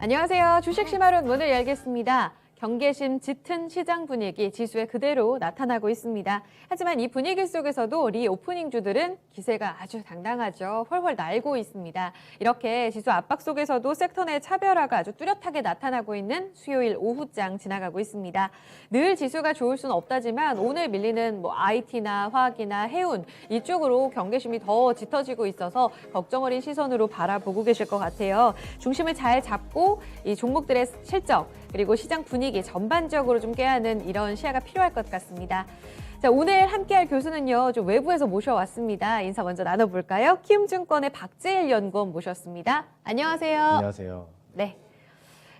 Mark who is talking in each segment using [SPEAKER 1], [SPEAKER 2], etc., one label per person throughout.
[SPEAKER 1] 안녕하세요. 주식시마론 문을 열겠습니다. 경계심 짙은 시장 분위기 지수에 그대로 나타나고 있습니다. 하지만 이 분위기 속에서도 리오프닝주들은 기세가 아주 당당하죠. 훨훨 날고 있습니다. 이렇게 지수 압박 속에서도 섹터 내 차별화가 아주 뚜렷하게 나타나고 있는 수요일 오후장 지나가고 있습니다. 늘 지수가 좋을 수는 없다지만 오늘 밀리는 IT나 화학이나 해운 이쪽으로 경계심이 더 짙어지고 있어서 걱정 어린 시선으로 바라보고 계실 것 같아요. 중심을 잘 잡고 이 종목들의 실적 그리고 시장 분위기 전반적으로 좀 꾀하는 이런 시야가 필요할 것 같습니다. 자, 오늘 함께할 교수는요, 좀 외부에서 모셔왔습니다. 인사 먼저 나눠볼까요? 키움증권의 박재일 연구원 모셨습니다. 안녕하세요.
[SPEAKER 2] 안녕하세요.
[SPEAKER 1] 네.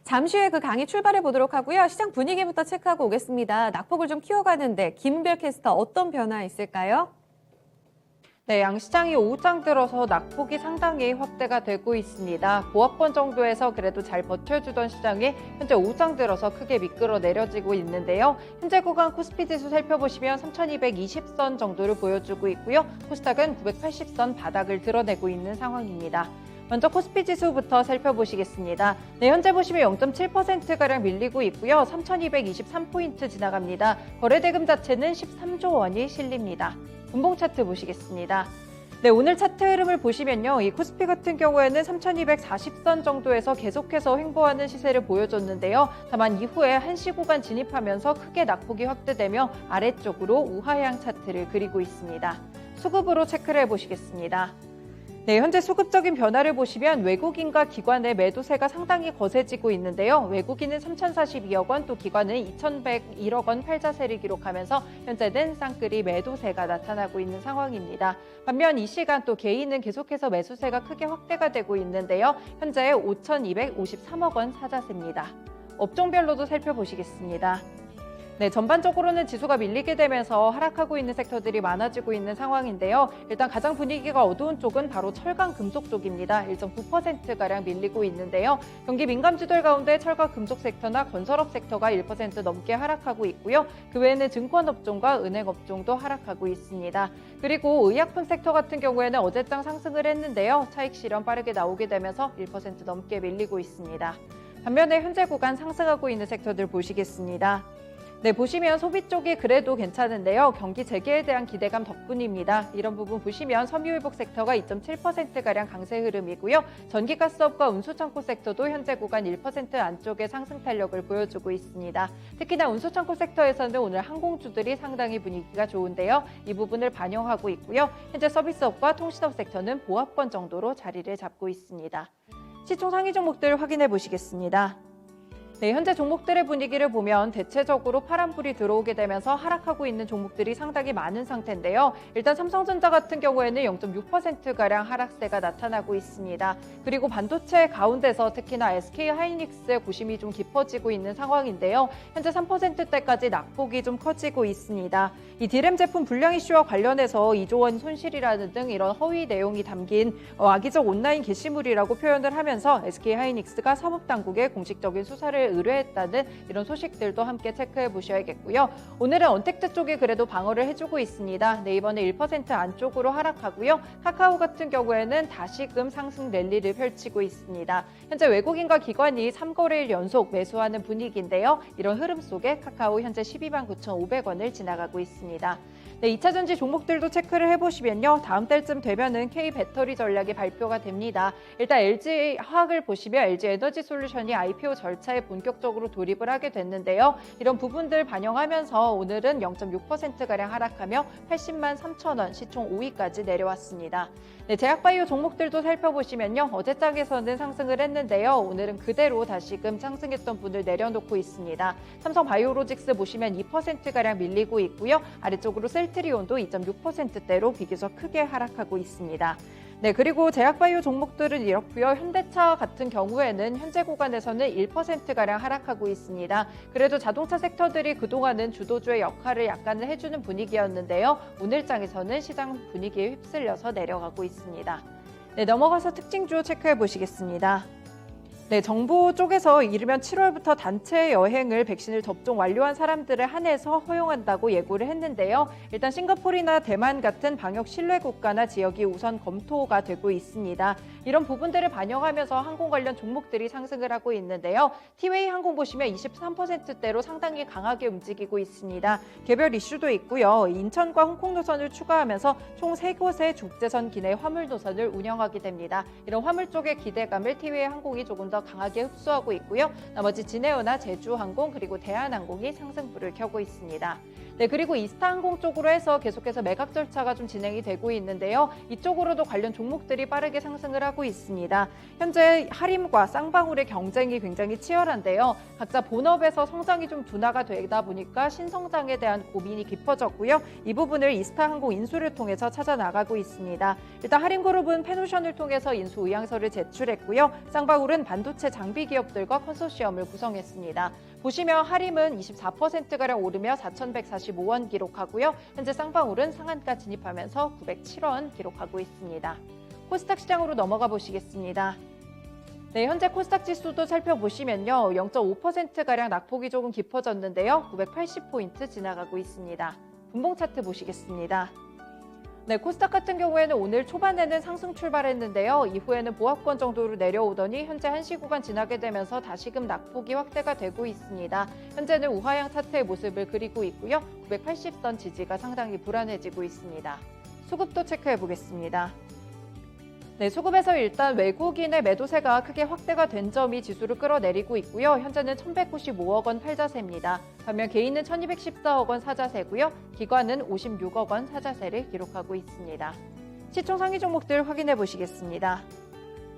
[SPEAKER 1] 잠시 후에 그 강의 출발해 보도록 하고요. 시장 분위기부터 체크하고 오겠습니다. 낙폭을 좀 키워가는데 김은별 캐스터 어떤 변화 있을까요?
[SPEAKER 3] 네, 양시장이 오후장 들어서 낙폭이 상당히 확대가 되고 있습니다. 보합권 정도에서 그래도 잘 버텨주던 시장이 현재 오후장 들어서 크게 미끄러 내려지고 있는데요. 현재 구간 코스피 지수 살펴보시면 3220선 정도를 보여주고 있고요. 코스닥은 980선 바닥을 드러내고 있는 상황입니다. 먼저 코스피 지수부터 살펴보시겠습니다. 네, 현재 보시면 0.7%가량 밀리고 있고요. 3223포인트 지나갑니다. 거래대금 자체는 13조 원이 실립니다. 분봉 차트 보시겠습니다. 네, 오늘 차트 흐름을 보시면요. 이 코스피 같은 경우에는 3240선 정도에서 계속해서 횡보하는 시세를 보여줬는데요. 다만 이후에 한시 구간 진입하면서 크게 낙폭이 확대되며 아래쪽으로 우하향 차트를 그리고 있습니다. 수급으로 체크를 해보시겠습니다. 네, 현재 수급적인 변화를 보시면 외국인과 기관의 매도세가 상당히 거세지고 있는데요. 외국인은 3,042억 원, 또 기관은 2,101억 원 활자세를 기록하면서 현재는 쌍끌이 매도세가 나타나고 있는 상황입니다. 반면 이 시간 또 개인은 계속해서 매수세가 크게 확대가 되고 있는데요. 현재 5,253억 원 사자세입니다. 업종별로도 살펴보시겠습니다. 네, 전반적으로는 지수가 밀리게 되면서 하락하고 있는 섹터들이 많아지고 있는 상황인데요. 일단 가장 분위기가 어두운 쪽은 바로 철강 금속 쪽입니다. 1.9%가량 밀리고 있는데요. 경기 민감주들 가운데 철강 금속 섹터나 건설업 섹터가 1% 넘게 하락하고 있고요. 그 외에는 증권업종과 은행업종도 하락하고 있습니다. 그리고 의약품 섹터 같은 경우에는 어제장 상승을 했는데요. 차익 실현 빠르게 나오게 되면서 1% 넘게 밀리고 있습니다. 반면에 현재 구간 상승하고 있는 섹터들 보시겠습니다. 네, 보시면 소비 쪽이 그래도 괜찮은데요. 경기 재개에 대한 기대감 덕분입니다. 이런 부분 보시면 섬유유복 섹터가 2.7%가량 강세 흐름이고요. 전기가스업과 운수창고 섹터도 현재 구간 1% 안쪽의 상승 탄력을 보여주고 있습니다. 특히나 운수창고 섹터에서는 오늘 항공주들이 상당히 분위기가 좋은데요. 이 부분을 반영하고 있고요. 현재 서비스업과 통신업 섹터는 보합권 정도로 자리를 잡고 있습니다. 시총 상위 종목들 확인해 보시겠습니다. 네, 현재 종목들의 분위기를 보면 대체적으로 파란불이 들어오게 되면서 하락하고 있는 종목들이 상당히 많은 상태인데요. 일단 삼성전자 같은 경우에는 0.6%가량 하락세가 나타나고 있습니다. 그리고 반도체 가운데서 특히나 SK하이닉스의 고심이 좀 깊어지고 있는 상황인데요. 현재 3%대까지 낙폭이 좀 커지고 있습니다. 이 D램 제품 불량 이슈와 관련해서 2조 원 손실이라는 등 이런 허위 내용이 담긴 악의적 온라인 게시물이라고 표현을 하면서 SK하이닉스가 사법당국에 공식적인 수사를 의뢰했다는 이런 소식들도 함께 체크해 보셔야겠고요. 오늘은 언택트 쪽이 그래도 방어를 해주고 있습니다. 네이버는 1% 안쪽으로 하락하고요. 카카오 같은 경우에는 다시금 상승 랠리를 펼치고 있습니다. 현재 외국인과 기관이 3거래일 연속 매수하는 분위기인데요. 이런 흐름 속에 카카오 현재 12만 9,500원을 지나가고 있습니다. 네, 2차전지 종목들도 체크를 해보시면요. 다음 달쯤 되면은 K배터리 전략이 발표가 됩니다. 일단 LG화학을 보시면 LG에너지솔루션이 IPO 절차에 본격적으로 돌입을 하게 됐는데요. 이런 부분들 반영하면서 오늘은 0.6%가량 하락하며 80만 3천원 시총 5위까지 내려왔습니다. 네, 제약바이오 종목들도 살펴보시면요. 어제장에서는 상승을 했는데요. 오늘은 그대로 다시금 상승했던 분을 내려놓고 있습니다. 삼성바이오로직스 보시면 2%가량 밀리고 있고요. 아래쪽으로 셀트리온도 2.6%대로 비교적 크게 하락하고 있습니다. 네, 그리고 제약바이오 종목들은 이렇고요. 현대차 같은 경우에는 현재 구간에서는 1%가량 하락하고 있습니다. 그래도 자동차 섹터들이 그동안은 주도주의 역할을 약간은 해주는 분위기였는데요. 오늘장에서는 시장 분위기에 휩쓸려서 내려가고 있습니다. 네, 넘어가서 특징주 체크해 보시겠습니다. 네, 정부 쪽에서 이르면 7월부터 단체 여행을 백신을 접종 완료한 사람들을 한해서 허용한다고 예고를 했는데요. 일단 싱가포르나 대만 같은 방역 신뢰 국가나 지역이 우선 검토가 되고 있습니다. 이런 부분들을 반영하면서 항공 관련 종목들이 상승을 하고 있는데요. 티웨이 항공 보시면 23%대로 상당히 강하게 움직이고 있습니다. 개별 이슈도 있고요. 인천과 홍콩 노선을 추가하면서 총 3곳의 국제선 기내 화물 노선을 운영하게 됩니다. 이런 화물 쪽의 기대감을 티웨이 항공이 조금 더 강하게 흡수하고 있고요. 나머지 진에어나 제주항공 그리고 대한항공이 상승불을 켜고 있습니다. 네, 그리고 이스타항공 쪽으로 해서 계속해서 매각 절차가 좀 진행이 되고 있는데요. 이쪽으로도 관련 종목들이 빠르게 상승을 하고 있습니다. 현재 하림과 쌍방울의 경쟁이 굉장히 치열한데요. 각자 본업에서 성장이 좀 둔화가 되다 보니까 신성장에 대한 고민이 깊어졌고요. 이 부분을 이스타항공 인수를 통해서 찾아나가고 있습니다. 일단 하림그룹은 페노션을 통해서 인수 의향서를 제출했고요. 쌍방울은 반도체 장비 기업들과 컨소시엄을 구성했습니다. 보시면 하림은 24%가량 오르며 4,145원 기록하고요. 현재 쌍방울은 상한가 진입하면서 907원 기록하고 있습니다. 코스닥 시장으로 넘어가 보시겠습니다. 네, 현재 코스닥 지수도 살펴보시면요. 0.5%가량 낙폭이 조금 깊어졌는데요. 980포인트 지나가고 있습니다. 분봉 차트 보시겠습니다. 네, 코스닥 같은 경우에는 오늘 초반에는 상승 출발했는데요. 이후에는 보합권 정도로 내려오더니 현재 한시 구간 지나게 되면서 다시금 낙폭이 확대가 되고 있습니다. 현재는 우하향 차트의 모습을 그리고 있고요. 980선 지지가 상당히 불안해지고 있습니다. 수급도 체크해 보겠습니다. 네, 수급에서 일단 외국인의 매도세가 크게 확대가 된 점이 지수를 끌어내리고 있고요. 현재는 1,195억 원 팔자세입니다. 반면 개인은 1,214억 원 사자세고요. 기관은 56억 원 사자세를 기록하고 있습니다. 시총 상위 종목들 확인해 보시겠습니다.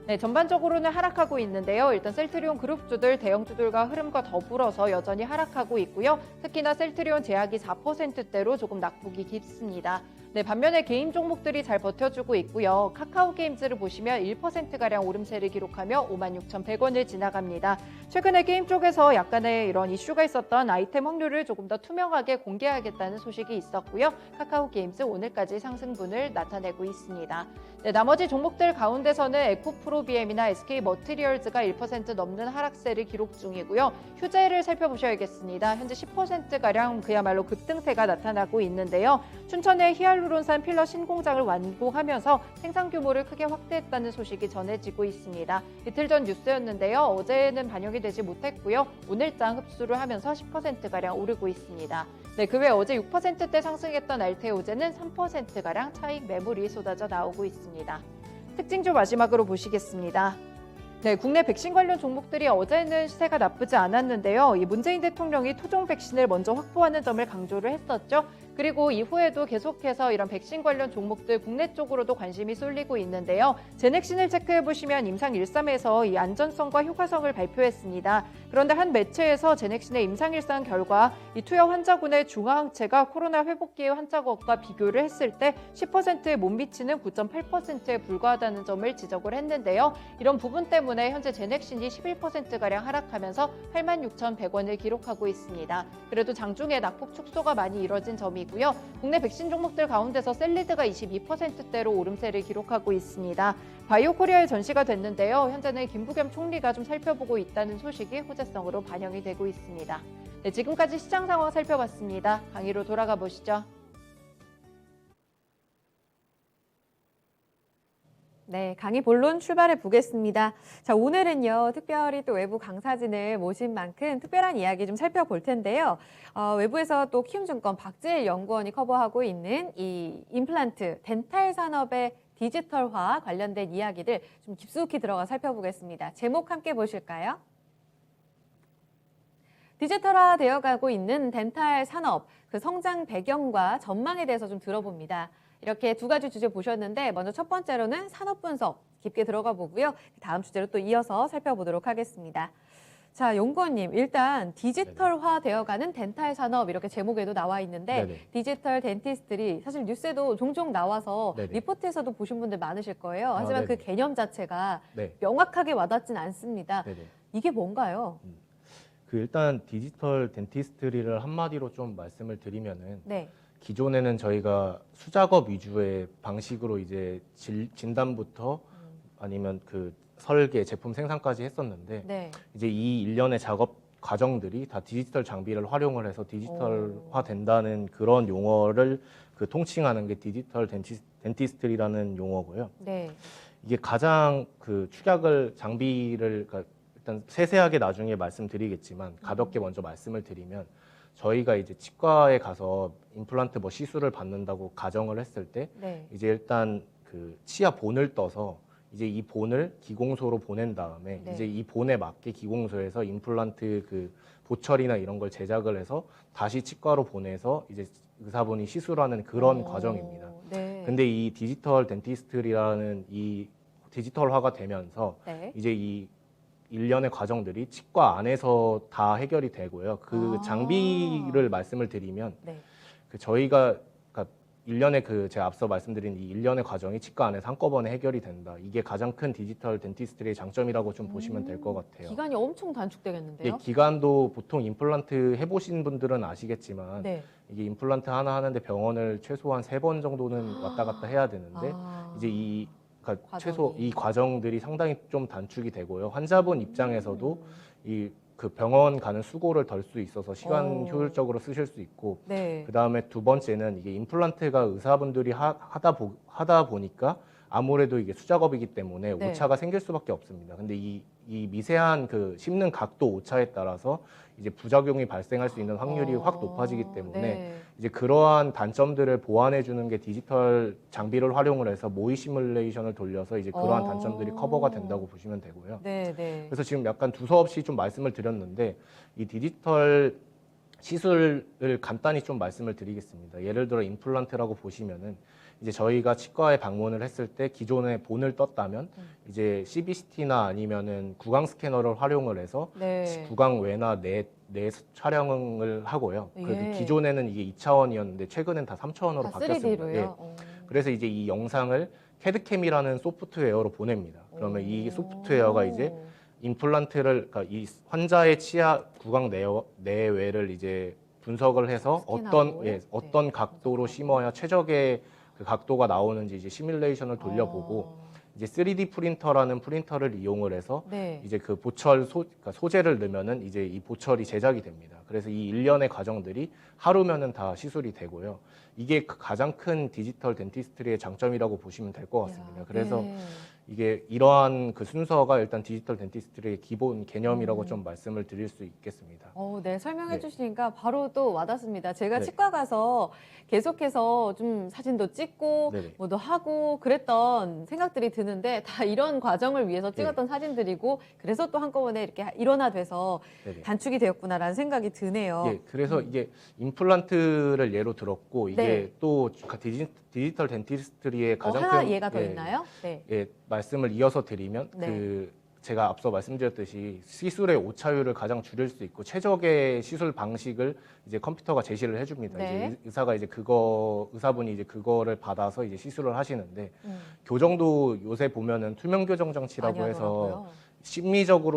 [SPEAKER 3] 네, 전반적으로는 하락하고 있는데요. 일단 셀트리온 그룹주들, 대형주들과 흐름과 더불어서 여전히 하락하고 있고요. 특히나 셀트리온 제약이 4%대로 조금 낙폭이 깊습니다. 네, 반면에 게임 종목들이 잘 버텨주고 있고요. 카카오 게임즈를 보시면 1%가량 오름세를 기록하며 56,100원을 지나갑니다. 최근에 게임 쪽에서 약간의 이런 이슈가 있었던 아이템 확률을 조금 더 투명하게 공개하겠다는 소식이 있었고요. 카카오 게임즈 오늘까지 상승분을 나타내고 있습니다. 네, 나머지 종목들 가운데서는 에코프로비엠이나 SK머티리얼즈가 1% 넘는 하락세를 기록 중이고요. 휴재를 살펴보셔야겠습니다. 현재 10%가량 그야말로 급등세가 나타나고 있는데요. 춘천의 히알루론산 필러 신공장을 완공하면서 생산 규모를 크게 확대했다는 소식이 전해지고 있습니다. 이틀 전 뉴스였는데요. 어제는 반영이 되지 못했고요. 오늘장 흡수를 하면서 10%가량 오르고 있습니다. 네, 그 외 어제 6%대 상승했던 알테오제는 3%가량 차익 매물이 쏟아져 나오고 있습니다. 특징주 마지막으로 보시겠습니다. 네, 국내 백신 관련 종목들이 어제는 시세가 나쁘지 않았는데요. 이 문재인 대통령이 토종 백신을 먼저 확보하는 점을 강조를 했었죠. 그리고 이후에도 계속해서 이런 백신 관련 종목들 국내 쪽으로도 관심이 쏠리고 있는데요. 제넥신을 체크해보시면 임상1-3에서 이 안전성과 효과성을 발표했습니다. 그런데 한 매체에서 제넥신의 임상1-3 결과 이 투여 환자군의 중화항체가 코로나 회복기의 환자것과 비교를 했을 때 10%에 못 미치는 9.8%에 불과하다는 점을 지적을 했는데요. 이런 부분 때문에 현재 제넥신이 11%가량 하락하면서 86,100원을 기록하고 있습니다. 그래도 장중에 낙폭 축소가 많이 이뤄진 점이 고요. 국내 백신 종목들 가운데서 셀리드가 22%대로 오름세를 기록하고 있습니다. 바이오 코리아에 전시가 됐는데요. 현재는 김부겸 총리가 좀 살펴보고 있다는 소식이 호재성으로 반영이 되고 있습니다. 네, 지금까지 시장 상황 살펴봤습니다. 강의로 돌아가 보시죠.
[SPEAKER 1] 네, 강의 본론 출발해 보겠습니다. 자, 오늘은요, 특별히 또 외부 강사진을 모신 만큼 특별한 이야기 좀 살펴볼 텐데요. 외부에서 또 키움증권 박지일 연구원이 커버하고 있는 이 임플란트, 덴탈 산업의 디지털화 관련된 이야기들 좀 깊숙이 들어가 살펴보겠습니다. 제목 함께 보실까요? 디지털화 되어가고 있는 덴탈 산업, 그 성장 배경과 전망에 대해서 좀 들어봅니다. 이렇게 두 가지 주제 보셨는데 먼저 첫 번째로는 산업 분석 깊게 들어가 보고요. 다음 주제로 또 이어서 살펴보도록 하겠습니다. 자, 연구원님, 일단 디지털화 되어가는 덴탈 산업 이렇게 제목에도 나와 있는데
[SPEAKER 2] 네네.
[SPEAKER 1] 디지털 덴티스트리 사실 뉴스에도 종종 나와서
[SPEAKER 2] 네네.
[SPEAKER 1] 리포트에서도 보신 분들 많으실 거예요. 하지만 그
[SPEAKER 2] 네네.
[SPEAKER 1] 개념 자체가
[SPEAKER 2] 네.
[SPEAKER 1] 명확하게 와닿진 않습니다.
[SPEAKER 2] 네네.
[SPEAKER 1] 이게 뭔가요?
[SPEAKER 2] 그 일단 디지털 덴티스트리를 한마디로 좀 말씀을 드리면은
[SPEAKER 1] 네.
[SPEAKER 2] 기존에는 저희가 수작업 위주의 방식으로 이제 진단부터 아니면 그 설계, 제품 생산까지 했었는데
[SPEAKER 1] 네.
[SPEAKER 2] 이제 이 일련의 작업 과정들이 다 디지털 장비를 활용을 해서 디지털화 된다는 그런 용어를 그 통칭하는 게 디지털 덴티스트리라는 용어고요.
[SPEAKER 1] 네.
[SPEAKER 2] 이게 가장 그 축약을 장비를 그러니까 일단 세세하게 나중에 말씀드리겠지만 가볍게 먼저 말씀을 드리면 저희가 이제 치과에 가서 임플란트 뭐 시술을 받는다고 가정을 했을 때
[SPEAKER 1] 네.
[SPEAKER 2] 이제 일단 그 치아 본을 떠서 이제 이 본을 기공소로 보낸 다음에
[SPEAKER 1] 네.
[SPEAKER 2] 이제 이 본에 맞게 기공소에서 임플란트 그 보철이나 이런 걸 제작을 해서 다시 치과로 보내서 이제 의사분이 시술하는 그런 과정입니다.
[SPEAKER 1] 네.
[SPEAKER 2] 근데 이 디지털 덴티스트리라는 이 디지털화가 되면서
[SPEAKER 1] 네.
[SPEAKER 2] 이제 이 일련의 과정들이 치과 안에서 다 해결이 되고요. 그
[SPEAKER 1] 아.
[SPEAKER 2] 장비를 말씀을 드리면
[SPEAKER 1] 네.
[SPEAKER 2] 그 저희가 그러니까 일련의 그 제가 앞서 말씀드린 이 일련의 과정이 치과 안에서 한꺼번에 해결이 된다. 이게 가장 큰 디지털 덴티스트리의 장점이라고 좀 보시면 될 것 같아요.
[SPEAKER 1] 기간이 엄청 단축되겠는데요?
[SPEAKER 2] 이게 기간도 보통 임플란트 해보신 분들은 아시겠지만
[SPEAKER 1] 네.
[SPEAKER 2] 이게 임플란트 하나 하는데 병원을 최소한 3번 정도는 왔다 갔다 해야 되는데
[SPEAKER 1] 아.
[SPEAKER 2] 이제 이 그러니까
[SPEAKER 1] 과정이.
[SPEAKER 2] 최소 이 과정들이 상당히 좀 단축이 되고요. 환자분 입장에서도 이 그 병원 가는 수고를 덜 수 있어서 시간 효율적으로 쓰실 수 있고
[SPEAKER 1] 네.
[SPEAKER 2] 그 다음에 두 번째는 이게 임플란트가 의사분들이 하다 보니까 아무래도 이게 수작업이기 때문에
[SPEAKER 1] 네.
[SPEAKER 2] 오차가 생길 수밖에 없습니다. 근데 이 미세한 그 씹는 각도 오차에 따라서 이제 부작용이 발생할 수 있는 확률이 확 높아지기 때문에
[SPEAKER 1] 네.
[SPEAKER 2] 이제 그러한 단점들을 보완해 주는 게 디지털 장비를 활용을 해서 모의 시뮬레이션을 돌려서 이제 그러한 단점들이 커버가 된다고 보시면 되고요.
[SPEAKER 1] 네. 네.
[SPEAKER 2] 그래서 지금 약간 두서없이 좀 말씀을 드렸는데 이 디지털 시술을 간단히 좀 말씀을 드리겠습니다. 예를 들어 임플란트라고 보시면은 이제 저희가 치과에 방문을 했을 때 기존에 본을 떴다면 이제 CBCT나 아니면은 구강 스캐너를 활용을 해서
[SPEAKER 1] 네.
[SPEAKER 2] 구강 외나 내 촬영을 하고요.
[SPEAKER 1] 예.
[SPEAKER 2] 그 기존에는 이게 2차원이었는데 최근엔 다 3차원으로
[SPEAKER 1] 다
[SPEAKER 2] 바뀌었습니다.
[SPEAKER 1] 3D로요?
[SPEAKER 2] 예. 그래서 이제 이 영상을 캐드캠이라는 소프트웨어로 보냅니다. 그러면 이 소프트웨어가 이제 임플란트를 그러니까 이 환자의 치아 구강 내외를 이제 분석을 해서
[SPEAKER 1] 스캔하고,
[SPEAKER 2] 어떤 각도로 심어야 최적의 그 각도가 나오는지 이제 시뮬레이션을 돌려보고 이제 3D 프린터라는 프린터를 이용을 해서
[SPEAKER 1] 네.
[SPEAKER 2] 이제 그 보철 그러니까 소재를 넣으면은 이제 이 보철이 제작이 됩니다. 그래서 이 일련의 과정들이 하루면은 다 시술이 되고요. 이게 그 가장 큰 디지털 덴티스트리의 장점이라고 보시면 될 것 같습니다.
[SPEAKER 1] 이야,
[SPEAKER 2] 그래서
[SPEAKER 1] 네.
[SPEAKER 2] 이게 이러한 그 순서가 일단 디지털 덴티스트리의 기본 개념이라고 좀 말씀을 드릴 수 있겠습니다.
[SPEAKER 1] 네, 설명해
[SPEAKER 2] 네.
[SPEAKER 1] 주시니까 바로 또 와닿습니다. 제가
[SPEAKER 2] 네.
[SPEAKER 1] 치과 가서 계속해서 좀 사진도 찍고
[SPEAKER 2] 네네.
[SPEAKER 1] 뭐도 하고 그랬던 생각들이 드는데 다 이런 과정을 위해서
[SPEAKER 2] 네.
[SPEAKER 1] 찍었던 사진들이고 그래서 또 한꺼번에 이렇게 일원화돼서
[SPEAKER 2] 네네.
[SPEAKER 1] 단축이 되었구나라는 생각이 드네요.
[SPEAKER 2] 예, 그래서 이게 임플란트를 예로 들었고 이게
[SPEAKER 1] 네.
[SPEAKER 2] 또 디지털 덴티스트리의 가장
[SPEAKER 1] 하나
[SPEAKER 2] 큰
[SPEAKER 1] 예가 더
[SPEAKER 2] 예,
[SPEAKER 1] 있나요? 네.
[SPEAKER 2] 예, 말씀을 이어서 드리면
[SPEAKER 1] 네.
[SPEAKER 2] 그 제가 앞서 말씀드렸듯이 시술의 오차율을 가장 줄일 수 있고 최적의 시술 방식을 이제 컴퓨터가 제시를 해줍니다.
[SPEAKER 1] 네.
[SPEAKER 2] 이제 의사분이 이제 그거를 받아서 이제 시술을 하시는데
[SPEAKER 1] 음,
[SPEAKER 2] 교정도 요새 보면은 투명 교정 장치라고
[SPEAKER 1] 많이
[SPEAKER 2] 해서
[SPEAKER 1] 하더라고요.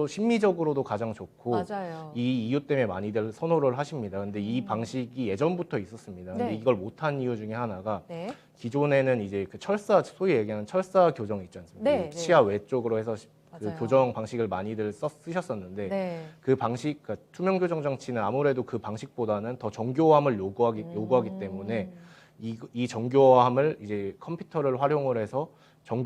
[SPEAKER 2] 심미적으로도 가장 좋고
[SPEAKER 1] 맞아요.
[SPEAKER 2] 이 이유 때문에 많이들 선호를 하십니다. 근데 이 방식이 예전부터 있었습니다. 근데
[SPEAKER 1] 네.
[SPEAKER 2] 이걸 못한 이유 중에 하나가
[SPEAKER 1] 네.
[SPEAKER 2] 기존에는 이제 그 소위 얘기하는 철사 교정 있지 않습니까?
[SPEAKER 1] 네,
[SPEAKER 2] 이 치아 외쪽으로 해서 그
[SPEAKER 1] 맞아요.
[SPEAKER 2] 교정 방식을 많이들 쓰셨었는데
[SPEAKER 1] 네.
[SPEAKER 2] 그 방식, 그러니까 투명 교정 장치는 아무래도 그 방식보다는 더 정교함을 요구하기 때문에 이 정교함을 이제 컴퓨터를 활용을 해서 좀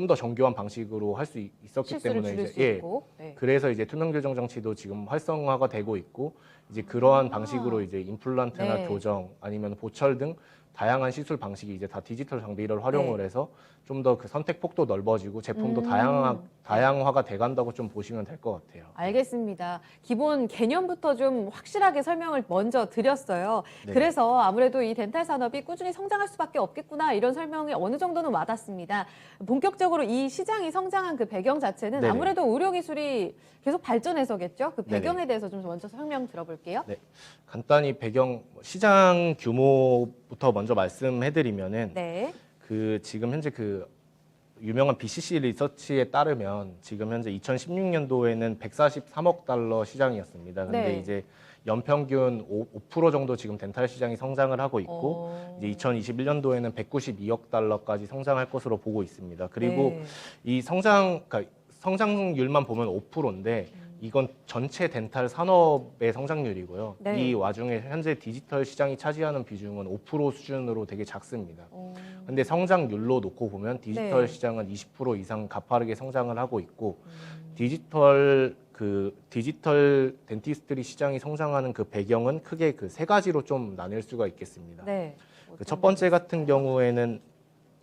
[SPEAKER 2] 더 정교한 방식으로 할 수 있었기
[SPEAKER 1] 실수를
[SPEAKER 2] 때문에
[SPEAKER 1] 줄일
[SPEAKER 2] 이제
[SPEAKER 1] 수 있고. 네.
[SPEAKER 2] 그래서 이제 투명 교정 장치도 지금 활성화가 되고 있고 이제 그러한 방식으로 이제 임플란트나
[SPEAKER 1] 네.
[SPEAKER 2] 교정 아니면 보철 등 다양한 시술 방식이 이제 다 디지털 장비를 활용을
[SPEAKER 1] 네.
[SPEAKER 2] 해서 좀 더 그 선택 폭도 넓어지고 제품도 다양화가 돼간다고 좀 보시면 될 것 같아요.
[SPEAKER 1] 알겠습니다. 기본 개념부터 좀 확실하게 설명을 먼저 드렸어요.
[SPEAKER 2] 네.
[SPEAKER 1] 그래서 아무래도 이 덴탈 산업이 꾸준히 성장할 수밖에 없겠구나 이런 설명이 어느 정도는 와닿습니다. 본격적으로 이 시장이 성장한 그 배경 자체는
[SPEAKER 2] 네네.
[SPEAKER 1] 아무래도 의료 기술이 계속 발전해서겠죠. 그
[SPEAKER 2] 네네.
[SPEAKER 1] 배경에 대해서 좀 먼저 설명 들어볼게요.
[SPEAKER 2] 네. 간단히 시장 규모부터 먼저 말씀해드리면은
[SPEAKER 1] 네.
[SPEAKER 2] 그 지금 현재 그 유명한 BCC 리서치에 따르면 지금 현재 2016년도에는 143억 달러 시장이었습니다. 근데
[SPEAKER 1] 네.
[SPEAKER 2] 이제 연평균 5% 정도 지금 덴탈 시장이 성장을 하고 있고 이제 2021년도에는 192억 달러까지 성장할 것으로 보고 있습니다. 그리고
[SPEAKER 1] 네.
[SPEAKER 2] 이 성장률만 보면 5%인데 이건 전체 덴탈 산업의 성장률이고요.
[SPEAKER 1] 네.
[SPEAKER 2] 이 와중에 현재 디지털 시장이 차지하는 비중은 5% 수준으로 되게 작습니다. 근데 성장률로 놓고 보면 디지털
[SPEAKER 1] 네.
[SPEAKER 2] 시장은 20% 이상 가파르게 성장을 하고 있고
[SPEAKER 1] 음.
[SPEAKER 2] 디지털 덴티스트리 시장이 성장하는 그 배경은 크게 그 세 가지로 좀 나뉠 수가 있겠습니다.
[SPEAKER 1] 네.
[SPEAKER 2] 그 첫 번째 같은 경우에는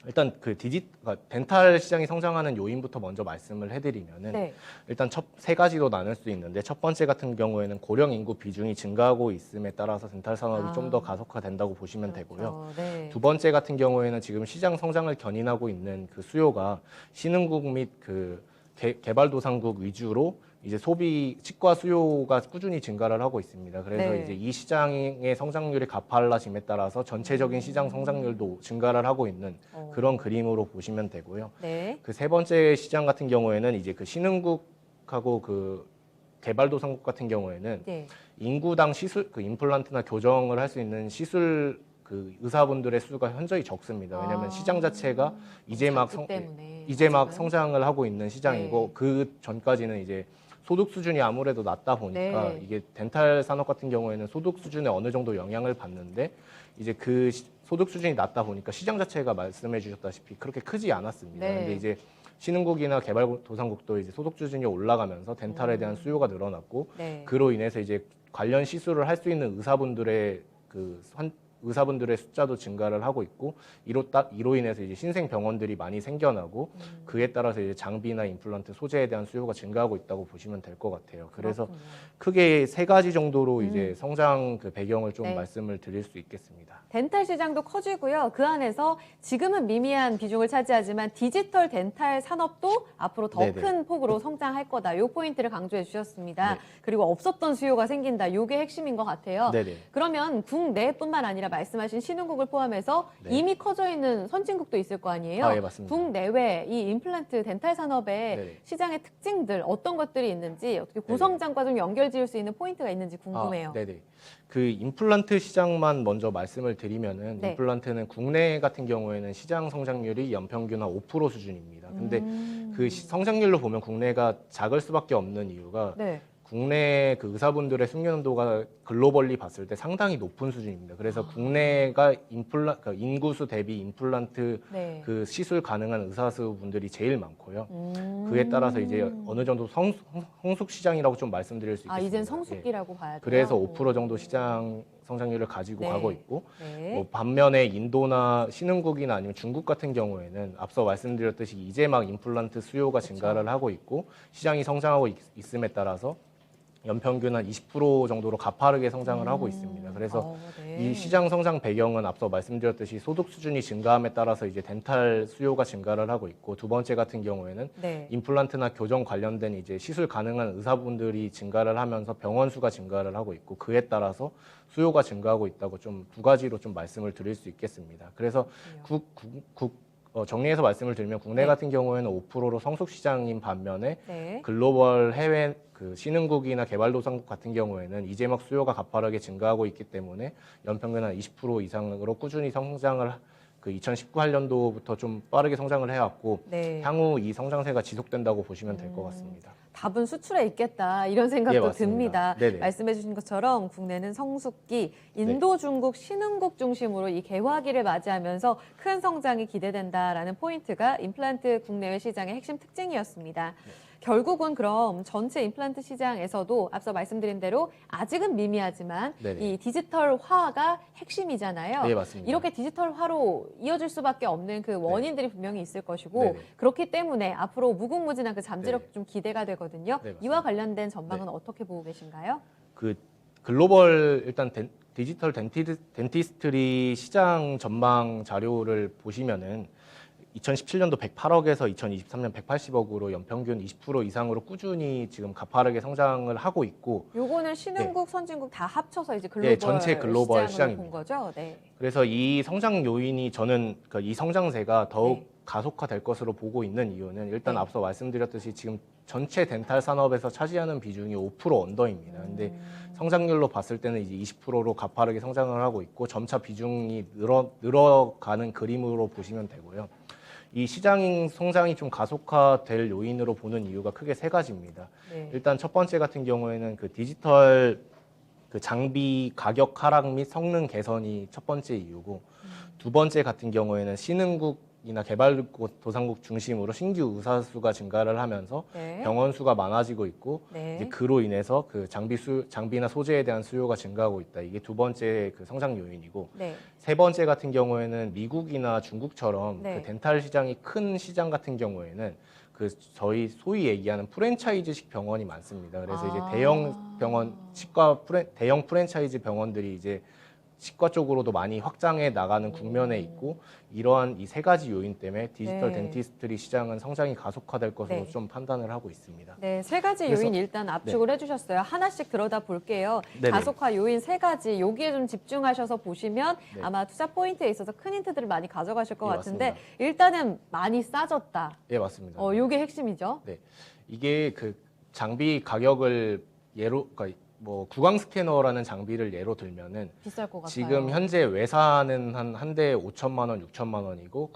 [SPEAKER 2] 일단 그러니까 덴탈 시장이 성장하는 요인부터 먼저 말씀을 해드리면은
[SPEAKER 1] 네.
[SPEAKER 2] 일단 세 가지로 나눌 수 있는데 첫 번째 같은 경우에는 고령 인구 비중이 증가하고 있음에 따라서 덴탈 산업이
[SPEAKER 1] 아.
[SPEAKER 2] 좀 더 가속화된다고 보시면 되고요.
[SPEAKER 1] 그렇죠. 네.
[SPEAKER 2] 두 번째 같은 경우에는 지금 시장 성장을 견인하고 있는 그 수요가 신흥국 및 그 개발도상국 위주로 이제 치과 수요가 꾸준히 증가를 하고 있습니다. 그래서
[SPEAKER 1] 네.
[SPEAKER 2] 이제 이 시장의 성장률이 가팔라짐에 따라서 전체적인 시장 성장률도 증가를 하고 있는 그런 그림으로 보시면 되고요.
[SPEAKER 1] 네.
[SPEAKER 2] 그 세 번째 시장 같은 경우에는 이제 그 신흥국하고 그 개발도상국 같은 경우에는
[SPEAKER 1] 네.
[SPEAKER 2] 인구당 그 임플란트나 교정을 할 수 있는 시술 그 의사분들의 수가 현저히 적습니다. 왜냐하면 시장 자체가 이제 막
[SPEAKER 1] 때문에
[SPEAKER 2] 성장을 하고 있는 시장이고
[SPEAKER 1] 네.
[SPEAKER 2] 그 전까지는 이제 소득 수준이 아무래도 낮다 보니까
[SPEAKER 1] 네.
[SPEAKER 2] 이게 덴탈 산업 같은 경우에는 소득 수준에 어느 정도 영향을 받는데 이제 그 소득 수준이 낮다 보니까 시장 자체가 말씀해 주셨다시피 그렇게 크지 않았습니다.
[SPEAKER 1] 네.
[SPEAKER 2] 근데 이제 신흥국이나 개발도상국도 이제 소득 수준이 올라가면서 덴탈에 대한 수요가 늘어났고
[SPEAKER 1] 네.
[SPEAKER 2] 그로 인해서 이제 관련 시술을 할 수 있는 의사분들의 의사분들의 숫자도 증가를 하고 있고 이로 인해서 이제 신생 병원들이 많이 생겨나고 그에 따라서 이제 장비나 임플란트 소재에 대한 수요가 증가하고 있다고 보시면 될 것 같아요. 그래서
[SPEAKER 1] 그렇군요.
[SPEAKER 2] 크게 세 가지 정도로 이제 성장 그 배경을 좀
[SPEAKER 1] 네.
[SPEAKER 2] 말씀을 드릴 수 있겠습니다.
[SPEAKER 1] 덴탈 시장도 커지고요. 그 안에서 지금은 미미한 비중을 차지하지만 디지털 덴탈 산업도 앞으로 더
[SPEAKER 2] 네네.
[SPEAKER 1] 큰 폭으로 성장할 거다. 이 포인트를 강조해 주셨습니다.
[SPEAKER 2] 네.
[SPEAKER 1] 그리고 없었던 수요가 생긴다. 이게 핵심인 것 같아요.
[SPEAKER 2] 네네.
[SPEAKER 1] 그러면 국내뿐만 아니라 말씀하신 신흥국을 포함해서
[SPEAKER 2] 네.
[SPEAKER 1] 이미 커져 있는 선진국도 있을 거 아니에요.
[SPEAKER 2] 아, 예, 맞습니다.
[SPEAKER 1] 국내외 이 임플란트 덴탈 산업의
[SPEAKER 2] 네네.
[SPEAKER 1] 시장의 특징들 어떤 것들이 있는지 어떻게 고성장과 좀 연결 지을 수 있는 포인트가 있는지 궁금해요.
[SPEAKER 2] 아, 네네. 그 임플란트 시장만 먼저 말씀을 드리면은
[SPEAKER 1] 네.
[SPEAKER 2] 임플란트는 국내 같은 경우에는 시장 성장률이 연평균 한 5% 수준입니다. 근데 그 성장률로 보면 국내가 작을 수밖에 없는 이유가
[SPEAKER 1] 네.
[SPEAKER 2] 국내 그 의사분들의 숙련도가 글로벌리 봤을 때 상당히 높은 수준입니다. 그래서 국내가 그러니까 인구수 대비 임플란트
[SPEAKER 1] 네.
[SPEAKER 2] 그 시술 가능한 의사수분들이 제일 많고요. 그에 따라서 이제 어느 정도 성숙 시장이라고 좀 말씀드릴 수 있겠습니다.
[SPEAKER 1] 이젠
[SPEAKER 2] 예.
[SPEAKER 1] 성숙기라고 봐야 돼요.
[SPEAKER 2] 그래서 5% 정도 시장 성장률을 가지고
[SPEAKER 1] 네.
[SPEAKER 2] 가고 있고
[SPEAKER 1] 네.
[SPEAKER 2] 반면에 인도나 신흥국이나 아니면 중국 같은 경우에는 앞서 말씀드렸듯이 이제 막 임플란트 수요가 증가를 하고 있고 시장이 성장하고 있음에 따라서 연평균 한 20% 정도로 가파르게 성장을 하고 있습니다. 그래서
[SPEAKER 1] 네.
[SPEAKER 2] 이 시장 성장 배경은 앞서 말씀드렸듯이 소득 수준이 증가함에 따라서 이제 덴탈 수요가 증가를 하고 있고 두 번째 같은 경우에는
[SPEAKER 1] 네.
[SPEAKER 2] 임플란트나 교정 관련된 이제 시술 가능한 의사분들이 증가를 하면서 병원 수가 증가를 하고 있고 그에 따라서 수요가 증가하고 있다고 좀 두 가지로 좀 말씀을 드릴 수 있겠습니다. 그래서 정리해서 말씀을 드리면 국내
[SPEAKER 1] 네.
[SPEAKER 2] 같은 경우에는 5%로 성숙 시장인 반면에
[SPEAKER 1] 네.
[SPEAKER 2] 글로벌 해외 그 신흥국이나 개발도상국 같은 경우에는 이제 막 수요가 가파르게 증가하고 있기 때문에 연평균 한 20% 이상으로 꾸준히 성장을 그 2019년도부터 좀 빠르게 성장을 해왔고
[SPEAKER 1] 네.
[SPEAKER 2] 향후 이 성장세가 지속된다고 보시면 될 것 같습니다.
[SPEAKER 1] 답은 수출에 있겠다 이런 생각도
[SPEAKER 2] 예, 맞습니다.
[SPEAKER 1] 듭니다.
[SPEAKER 2] 네네.
[SPEAKER 1] 말씀해 주신 것처럼 국내는 성숙기, 인도, 중국, 신흥국 중심으로 이 개화기를 맞이하면서 큰 성장이 기대된다라는 포인트가 임플란트 국내외 시장의 핵심 특징이었습니다. 결국은 그럼 전체 임플란트 시장에서도 앞서 말씀드린 대로 아직은 미미하지만
[SPEAKER 2] 네네.
[SPEAKER 1] 이 디지털화가 핵심이잖아요.
[SPEAKER 2] 네, 맞습니다.
[SPEAKER 1] 이렇게 디지털화로 이어질 수밖에 없는 그 원인들이 분명히 있을 것이고
[SPEAKER 2] 네네.
[SPEAKER 1] 그렇기 때문에 앞으로 무궁무진한 그 잠재력
[SPEAKER 2] 네.
[SPEAKER 1] 좀 기대가 되거든요.
[SPEAKER 2] 네, 맞습니다.
[SPEAKER 1] 이와 관련된 전망은 어떻게 보고 계신가요?
[SPEAKER 2] 그 글로벌 일단 디지털 덴티스트리 시장 전망 자료를 보시면은 2017년도 108억에서 2023년 180억으로 연평균 20% 이상으로 꾸준히 지금 가파르게 성장을 하고 있고
[SPEAKER 1] 요거는 신흥국, 선진국 다 합쳐서 이제 글로벌,
[SPEAKER 2] 전체 글로벌
[SPEAKER 1] 시장으로
[SPEAKER 2] 시장입니다.
[SPEAKER 1] 본 거죠. 네.
[SPEAKER 2] 그래서 이 성장 요인이 저는 그러니까 이 성장세가 더욱
[SPEAKER 1] 네.
[SPEAKER 2] 가속화될 것으로 보고 있는 이유는 일단
[SPEAKER 1] 네.
[SPEAKER 2] 앞서 말씀드렸듯이 지금 전체 덴탈 산업에서 차지하는 비중이 5% 언더입니다. 근데 성장률로 봤을 때는 이제 20%로 가파르게 성장을 하고 있고 점차 비중이 늘어가는 그림으로 보시면 되고요. 이 시장 성장이 좀 가속화될 요인으로 보는 이유가 크게 세 가지입니다.
[SPEAKER 1] 네.
[SPEAKER 2] 일단 첫 번째 같은 경우에는 그 디지털 그 장비 가격 하락 및 성능 개선이 첫 번째 이유고, 두 번째 같은 경우에는 신흥국이나 개발도상국 중심으로 신규 의사 수가 증가를 하면서
[SPEAKER 1] 네.
[SPEAKER 2] 병원 수가 많아지고 있고,
[SPEAKER 1] 네.
[SPEAKER 2] 이제 그로 인해서 그 장비나 소재에 대한 수요가 증가하고 있다. 이게 두 번째 그 성장 요인이고,
[SPEAKER 1] 네.
[SPEAKER 2] 세 번째 같은 경우에는 미국이나 중국처럼
[SPEAKER 1] 네.
[SPEAKER 2] 그 덴탈 시장이 큰 시장 같은 경우에는 그 저희 소위 얘기하는 프랜차이즈식 병원이 많습니다. 그래서 이제 대형 병원, 대형 프랜차이즈 병원들이 이제 치과 쪽으로도 많이 확장해 나가는 국면에 있고, 이러한 이 세 가지 요인 때문에 디지털
[SPEAKER 1] 네.
[SPEAKER 2] 덴티스트리 시장은 성장이 가속화될 것으로
[SPEAKER 1] 네.
[SPEAKER 2] 좀 판단을 하고 있습니다.
[SPEAKER 1] 네, 세 가지
[SPEAKER 2] 그래서-
[SPEAKER 1] 요인 일단 압축을 해주셨어요. 하나씩 들여다 볼게요.
[SPEAKER 2] 네네.
[SPEAKER 1] 가속화 요인 세 가지, 여기에 좀 집중하셔서 보시면
[SPEAKER 2] 네.
[SPEAKER 1] 아마 투자 포인트에 있어서 큰 힌트들을 많이 가져가실 것
[SPEAKER 2] 예,
[SPEAKER 1] 같은데,
[SPEAKER 2] 맞습니다.
[SPEAKER 1] 일단은 많이 싸졌다.
[SPEAKER 2] 예, 맞습니다.
[SPEAKER 1] 요게 핵심이죠.
[SPEAKER 2] 네, 이게 그 장비 가격을 예로, 그러니까 뭐 구강 스캐너라는 장비를 예로 들면은
[SPEAKER 1] 비쌀 것 같아요.
[SPEAKER 2] 지금 현재 외사는 한 대에 5천만 원, 6천만 원이고,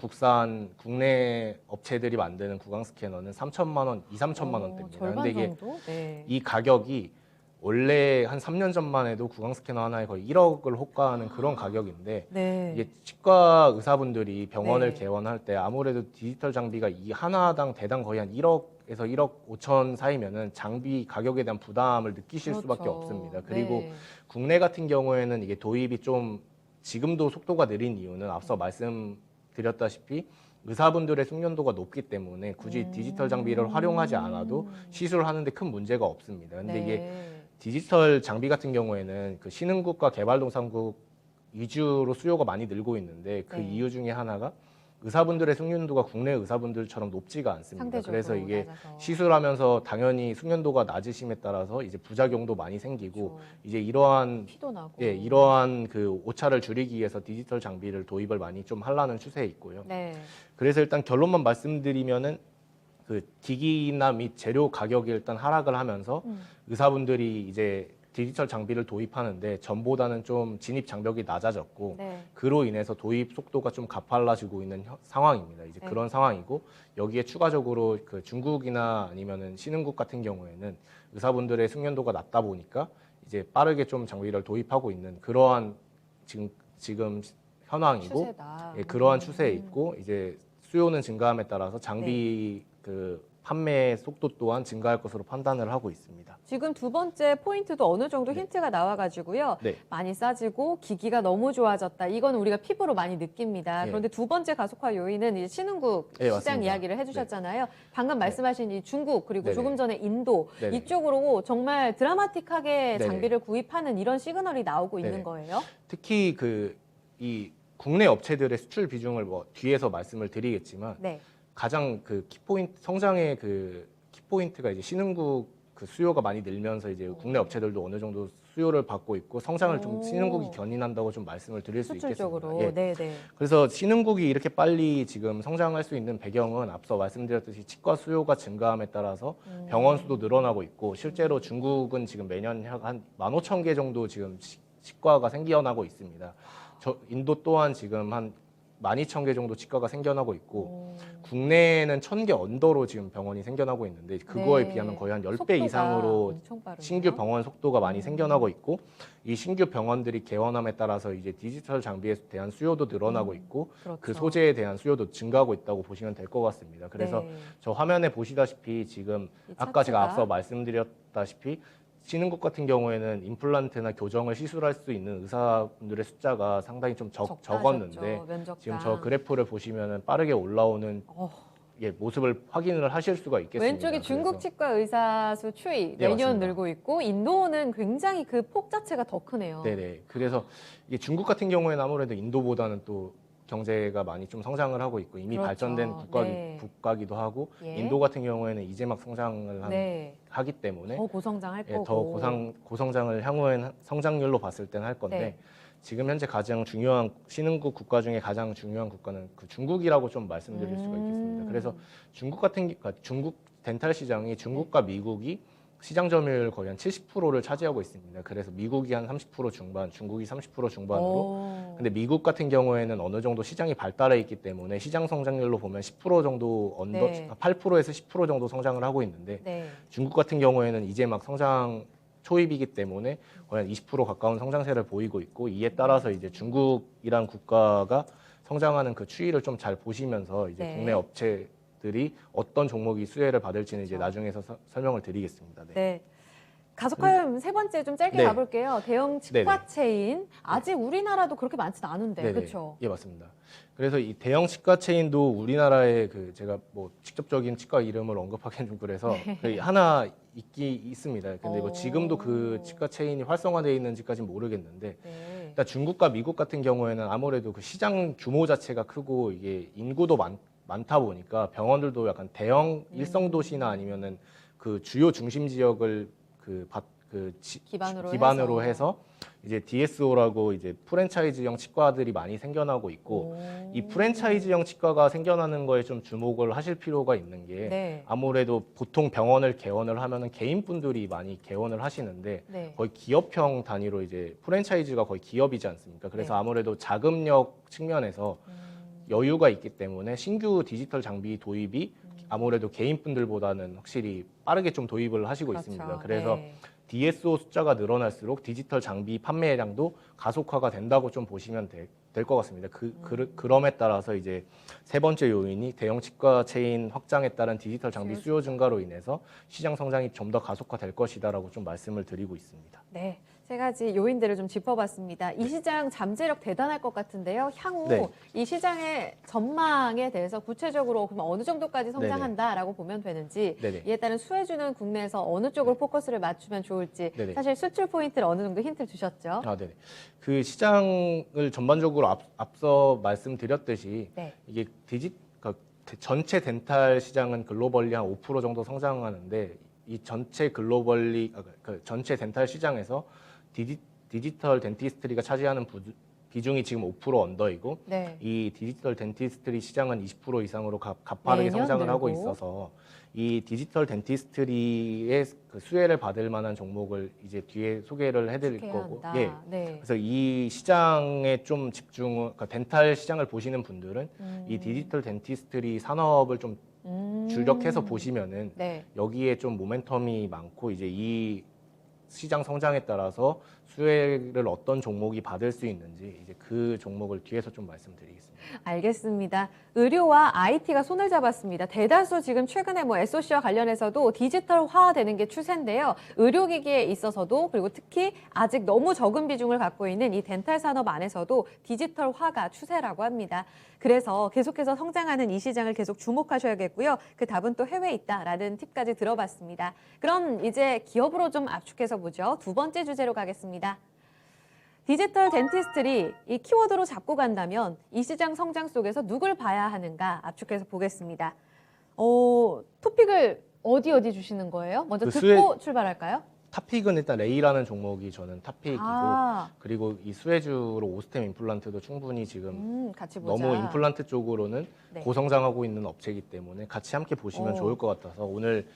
[SPEAKER 2] 국내 업체들이 만드는 구강 스캐너는 3천만 원, 2, 3천만 원대입니다.
[SPEAKER 1] 절반
[SPEAKER 2] 근데 이게
[SPEAKER 1] 정도? 네.
[SPEAKER 2] 이 가격이 원래 한 3년 전만 해도 구강 스캐너 하나에 거의 1억을 호가하는 그런 가격인데,
[SPEAKER 1] 네.
[SPEAKER 2] 이게 치과 의사분들이 병원을
[SPEAKER 1] 네.
[SPEAKER 2] 개원할 때 아무래도 디지털 장비가 이 하나당 대당 거의 한 1억에서 1억 5천 사이면은 장비 가격에 대한 부담을 느끼실 수밖에
[SPEAKER 1] 그렇죠.
[SPEAKER 2] 없습니다. 그리고
[SPEAKER 1] 네.
[SPEAKER 2] 국내 같은 경우에는 이게 도입이 좀 지금도 속도가 느린 이유는 앞서 말씀드렸다시피 의사분들의 숙련도가 높기 때문에 굳이 디지털 장비를 활용하지 않아도 시술하는데 큰 문제가 없습니다. 근데 이게
[SPEAKER 1] 네.
[SPEAKER 2] 디지털 장비 같은 경우에는 그 신흥국과 개발도상국 위주로 수요가 많이 늘고 있는데, 그
[SPEAKER 1] 네.
[SPEAKER 2] 이유 중에 하나가 의사분들의 숙련도가 국내 의사분들처럼 높지가 않습니다.
[SPEAKER 1] 상대적으로
[SPEAKER 2] 그래서 이게
[SPEAKER 1] 낮아서.
[SPEAKER 2] 시술하면서 당연히 숙련도가 낮으심에 따라서 이제 부작용도 많이 생기고,
[SPEAKER 1] 그렇죠.
[SPEAKER 2] 이제 이러한
[SPEAKER 1] 피도 나고.
[SPEAKER 2] 이러한 그 오차를 줄이기 위해서 디지털 장비를 도입을 많이 좀 하려는 추세에 있고요.
[SPEAKER 1] 네.
[SPEAKER 2] 그래서 일단 결론만 말씀드리면은 그 기기나 및 재료 가격이 일단 하락을 하면서 의사분들이 이제 디지털 장비를 도입하는데 전보다는 좀 진입 장벽이 낮아졌고,
[SPEAKER 1] 네.
[SPEAKER 2] 그로 인해서 도입 속도가 좀 가팔라지고 있는 상황입니다. 이제
[SPEAKER 1] 네.
[SPEAKER 2] 그런 상황이고, 여기에 추가적으로 그 중국이나 아니면은 신흥국 같은 경우에는 의사분들의 숙련도가 낮다 보니까 이제 빠르게 좀 장비를 도입하고 있는 그러한 지금 현황이고,
[SPEAKER 1] 추세다.
[SPEAKER 2] 예, 그러한 추세에 있고, 이제 수요는 증가함에 따라서 장비
[SPEAKER 1] 네.
[SPEAKER 2] 그 판매 속도 또한 증가할 것으로 판단을 하고 있습니다.
[SPEAKER 1] 지금 두 번째 포인트도 어느 정도
[SPEAKER 2] 네.
[SPEAKER 1] 힌트가 나와가지고요.
[SPEAKER 2] 네.
[SPEAKER 1] 많이 싸지고 기기가 너무 좋아졌다. 이건 우리가 피부로 많이 느낍니다.
[SPEAKER 2] 네.
[SPEAKER 1] 그런데 두 번째 가속화 요인은 이제 신흥국
[SPEAKER 2] 네,
[SPEAKER 1] 시장
[SPEAKER 2] 맞습니다.
[SPEAKER 1] 이야기를 해주셨잖아요. 방금 말씀하신 이 중국 그리고
[SPEAKER 2] 네네.
[SPEAKER 1] 조금 전에 인도
[SPEAKER 2] 네네.
[SPEAKER 1] 이쪽으로 정말 드라마틱하게
[SPEAKER 2] 네네.
[SPEAKER 1] 장비를 구입하는 이런 시그널이 나오고 있는
[SPEAKER 2] 네네.
[SPEAKER 1] 거예요.
[SPEAKER 2] 특히 이 국내 업체들의 수출 비중을 뭐 뒤에서 말씀을 드리겠지만,
[SPEAKER 1] 네.
[SPEAKER 2] 가장 그 키포인트 성장의 그 키포인트가 이제 신흥국 그 수요가 많이 늘면서 이제 국내 업체들도 어느 정도 수요를 받고 있고 성장을 좀
[SPEAKER 1] 오.
[SPEAKER 2] 신흥국이 견인한다고 좀 말씀을 드릴 수 있겠습니다.
[SPEAKER 1] 수출적으로.
[SPEAKER 2] 예.
[SPEAKER 1] 네네.
[SPEAKER 2] 그래서 신흥국이 이렇게 빨리 지금 성장할 수 있는 배경은 앞서 말씀드렸듯이 치과 수요가 증가함에 따라서 병원 수도 늘어나고 있고, 실제로 중국은 지금 매년 한 15,000개 정도 지금 치과가 생겨나고 있습니다. 인도 또한 지금 한 12,000개 정도 치과가 생겨나고 있고, 국내에는 1,000개 언더로 지금 병원이 생겨나고 있는데, 그거에
[SPEAKER 1] 네.
[SPEAKER 2] 비하면 거의 한 10배
[SPEAKER 1] 속도가
[SPEAKER 2] 이상으로
[SPEAKER 1] 엄청 빠르네요.
[SPEAKER 2] 신규 병원 속도가 많이 생겨나고 있고, 이 신규 병원들이 개원함에 따라서 이제 디지털 장비에 대한 수요도 늘어나고 있고,
[SPEAKER 1] 그렇죠.
[SPEAKER 2] 그 소재에 대한 수요도 증가하고 있다고 보시면 될 것 같습니다. 그래서
[SPEAKER 1] 네.
[SPEAKER 2] 저 화면에 보시다시피 지금
[SPEAKER 1] 이
[SPEAKER 2] 아까 제가
[SPEAKER 1] 차트가.
[SPEAKER 2] 앞서 말씀드렸다시피 신흥국 같은 경우에는 임플란트나 교정을 시술할 수 있는 의사분들의 숫자가 상당히 좀 적었는데,
[SPEAKER 1] 면적당.
[SPEAKER 2] 지금 저 그래프를 보시면 빠르게 올라오는 모습을 확인을 하실 수가 있겠습니다.
[SPEAKER 1] 왼쪽이 중국
[SPEAKER 2] 그래서-
[SPEAKER 1] 치과 의사 수 추이
[SPEAKER 2] 네,
[SPEAKER 1] 매년
[SPEAKER 2] 맞습니다.
[SPEAKER 1] 늘고 있고, 인도는 굉장히 그 폭 자체가 더 크네요.
[SPEAKER 2] 네네. 그래서 이게 중국 같은 경우에는 아무래도 인도보다는 또 경제가 많이 좀 성장을 하고 있고, 이미
[SPEAKER 1] 그렇죠.
[SPEAKER 2] 발전된
[SPEAKER 1] 네.
[SPEAKER 2] 국가기도 하고,
[SPEAKER 1] 예.
[SPEAKER 2] 인도 같은 경우에는 이제 막 성장을
[SPEAKER 1] 네.
[SPEAKER 2] 하기 때문에
[SPEAKER 1] 더 고성장할
[SPEAKER 2] 예,
[SPEAKER 1] 거고.
[SPEAKER 2] 더 고성장을 향후에는 성장률로 봤을 때는 할 건데,
[SPEAKER 1] 네.
[SPEAKER 2] 지금 현재 가장 중요한 신흥국 국가 중에 가장 중요한 국가는 그 중국이라고 좀 말씀드릴 수가 있겠습니다. 그래서 중국 덴탈 시장이 중국과 미국이 시장 점유율 거의 한 70%를 차지하고 있습니다. 그래서 미국이 한 30% 중반, 중국이 30% 중반으로.
[SPEAKER 1] 오.
[SPEAKER 2] 근데 미국 같은 경우에는 어느 정도 시장이 발달해 있기 때문에 시장 성장률로 보면 10% 정도 언더,
[SPEAKER 1] 네.
[SPEAKER 2] 8%에서 10% 정도 성장을 하고 있는데
[SPEAKER 1] 네.
[SPEAKER 2] 중국 같은 경우에는 이제 막 성장 초입이기 때문에 거의 한 20% 가까운 성장세를 보이고 있고 이에 따라서 이제 중국이란 국가가 성장하는 그 추이를 좀 잘 보시면서 이제
[SPEAKER 1] 네.
[SPEAKER 2] 국내 업체들이 어떤 종목이 수혜를 받을지는 이제
[SPEAKER 1] 그렇죠.
[SPEAKER 2] 나중에서 설명을 드리겠습니다. 네.
[SPEAKER 1] 네. 가속화염 세 번째 좀 짧게
[SPEAKER 2] 네.
[SPEAKER 1] 가볼게요. 대형 치과
[SPEAKER 2] 네네.
[SPEAKER 1] 체인. 아직 우리나라도 그렇게 많지는 않은데,
[SPEAKER 2] 네네.
[SPEAKER 1] 그렇죠?
[SPEAKER 2] 예, 맞습니다. 그래서 이 대형 치과 체인도 우리나라에 그 제가 뭐 직접적인 치과 이름을 언급하기는 좀 그래서 그 하나 있습니다. 근데 뭐 지금도 그 치과 체인이 활성화되어 있는지까지는 모르겠는데
[SPEAKER 1] 네.
[SPEAKER 2] 일단 중국과 미국 같은 경우에는 아무래도 그 시장 규모 자체가 크고 이게 인구도 많다 보니까 병원들도 약간 대형 일성 도시나 아니면은 그 주요 중심 지역을 기반으로 해서 이제 DSO라고 이제 프랜차이즈형 치과들이 많이 생겨나고 있고 이 프랜차이즈형 치과가 생겨나는 거에 좀 주목을 하실 필요가 있는 게
[SPEAKER 1] 네.
[SPEAKER 2] 아무래도 보통 병원을 개원을 하면은 개인분들이 많이 개원을 하시는데
[SPEAKER 1] 네.
[SPEAKER 2] 거의 기업형 단위로 이제 프랜차이즈가 거의 기업이지 않습니까? 그래서
[SPEAKER 1] 네.
[SPEAKER 2] 아무래도 자금력 측면에서 여유가 있기 때문에 신규 디지털 장비 도입이 아무래도 개인분들보다는 확실히 빠르게 좀 도입을 하시고
[SPEAKER 1] 그렇죠.
[SPEAKER 2] 있습니다. 그래서
[SPEAKER 1] 네.
[SPEAKER 2] DSO 숫자가 늘어날수록 디지털 장비 판매량도 가속화가 된다고 좀 보시면 될 것 같습니다. 그럼에 따라서 이제 세 번째 요인이 대형 치과 체인 확장에 따른 디지털 장비 수요 증가로 인해서 시장 성장이 좀 더 가속화될 것이다라고 좀 말씀을 드리고 있습니다.
[SPEAKER 1] 네. 세 가지 요인들을 좀 짚어봤습니다. 이 시장 잠재력 대단할 것 같은데요. 향후
[SPEAKER 2] 네.
[SPEAKER 1] 이 시장의 전망에 대해서 구체적으로 그럼 어느 정도까지 성장한다라고 보면 되는지
[SPEAKER 2] 네네.
[SPEAKER 1] 이에 따른 수혜주는 국내에서 어느 쪽으로 포커스를 맞추면 좋을지
[SPEAKER 2] 네네.
[SPEAKER 1] 사실 수출 포인트를 어느 정도 힌트를 주셨죠.
[SPEAKER 2] 아, 네. 그 시장을 전반적으로 앞서 말씀드렸듯이
[SPEAKER 1] 네.
[SPEAKER 2] 이게 그러니까 전체 덴탈 시장은 글로벌리 한 5% 정도 성장하는데 이 전체 전체 덴탈 시장에서 디지털 덴티스트리가 차지하는 비중이 지금 5% 언더이고
[SPEAKER 1] 네.
[SPEAKER 2] 이 디지털 덴티스트리 시장은 20% 이상으로 가파르게
[SPEAKER 1] 매년
[SPEAKER 2] 성장을 하고
[SPEAKER 1] 늘고.
[SPEAKER 2] 있어서 이 디지털 덴티스트리의 그 수혜를 받을 만한 종목을 이제 뒤에 소개를 해드릴
[SPEAKER 1] 해야
[SPEAKER 2] 거고,
[SPEAKER 1] 한다.
[SPEAKER 2] 예.
[SPEAKER 1] 네.
[SPEAKER 2] 그래서 이 시장에 좀 그러니까 덴탈 시장을 보시는 분들은 이 디지털 덴티스트리 산업을 좀 줄력해서 보시면은
[SPEAKER 1] 네.
[SPEAKER 2] 여기에 좀 모멘텀이 많고 이제 이 시장 성장에 따라서 수혜를 어떤 종목이 받을 수 있는지 이제 그 종목을 뒤에서 좀 말씀드리겠습니다.
[SPEAKER 1] 알겠습니다. 의료와 IT가 손을 잡았습니다. 대다수 지금 최근에 뭐 SOC와 관련해서도 디지털화되는 게 추세인데요. 의료기기에 있어서도 그리고 특히 아직 너무 적은 비중을 갖고 있는 이 덴탈 산업 안에서도 디지털화가 추세라고 합니다. 그래서 계속해서 성장하는 이 시장을 계속 주목하셔야겠고요. 그 답은 또 해외에 있다라는 팁까지 들어봤습니다. 그럼 이제 기업으로 좀 압축해서 보죠. 두 번째 주제로 가겠습니다. 디지털 덴티스트리 이 키워드로 잡고 간다면 이 시장 성장 속에서 누굴 봐야 하는가 압축해서 보겠습니다. 토픽을 어디 주시는 거예요? 먼저
[SPEAKER 2] 그
[SPEAKER 1] 듣고 출발할까요?
[SPEAKER 2] 탑픽은 일단 레이라는 종목이 저는 탑픽이고
[SPEAKER 1] 아,
[SPEAKER 2] 그리고 이 수혜주로 오스템 임플란트도 충분히 지금
[SPEAKER 1] 같이 보자.
[SPEAKER 2] 너무 임플란트 쪽으로는
[SPEAKER 1] 네.
[SPEAKER 2] 고성장하고 있는 업체이기 때문에 같이 함께 보시면
[SPEAKER 1] 오.
[SPEAKER 2] 좋을 것 같아서 오늘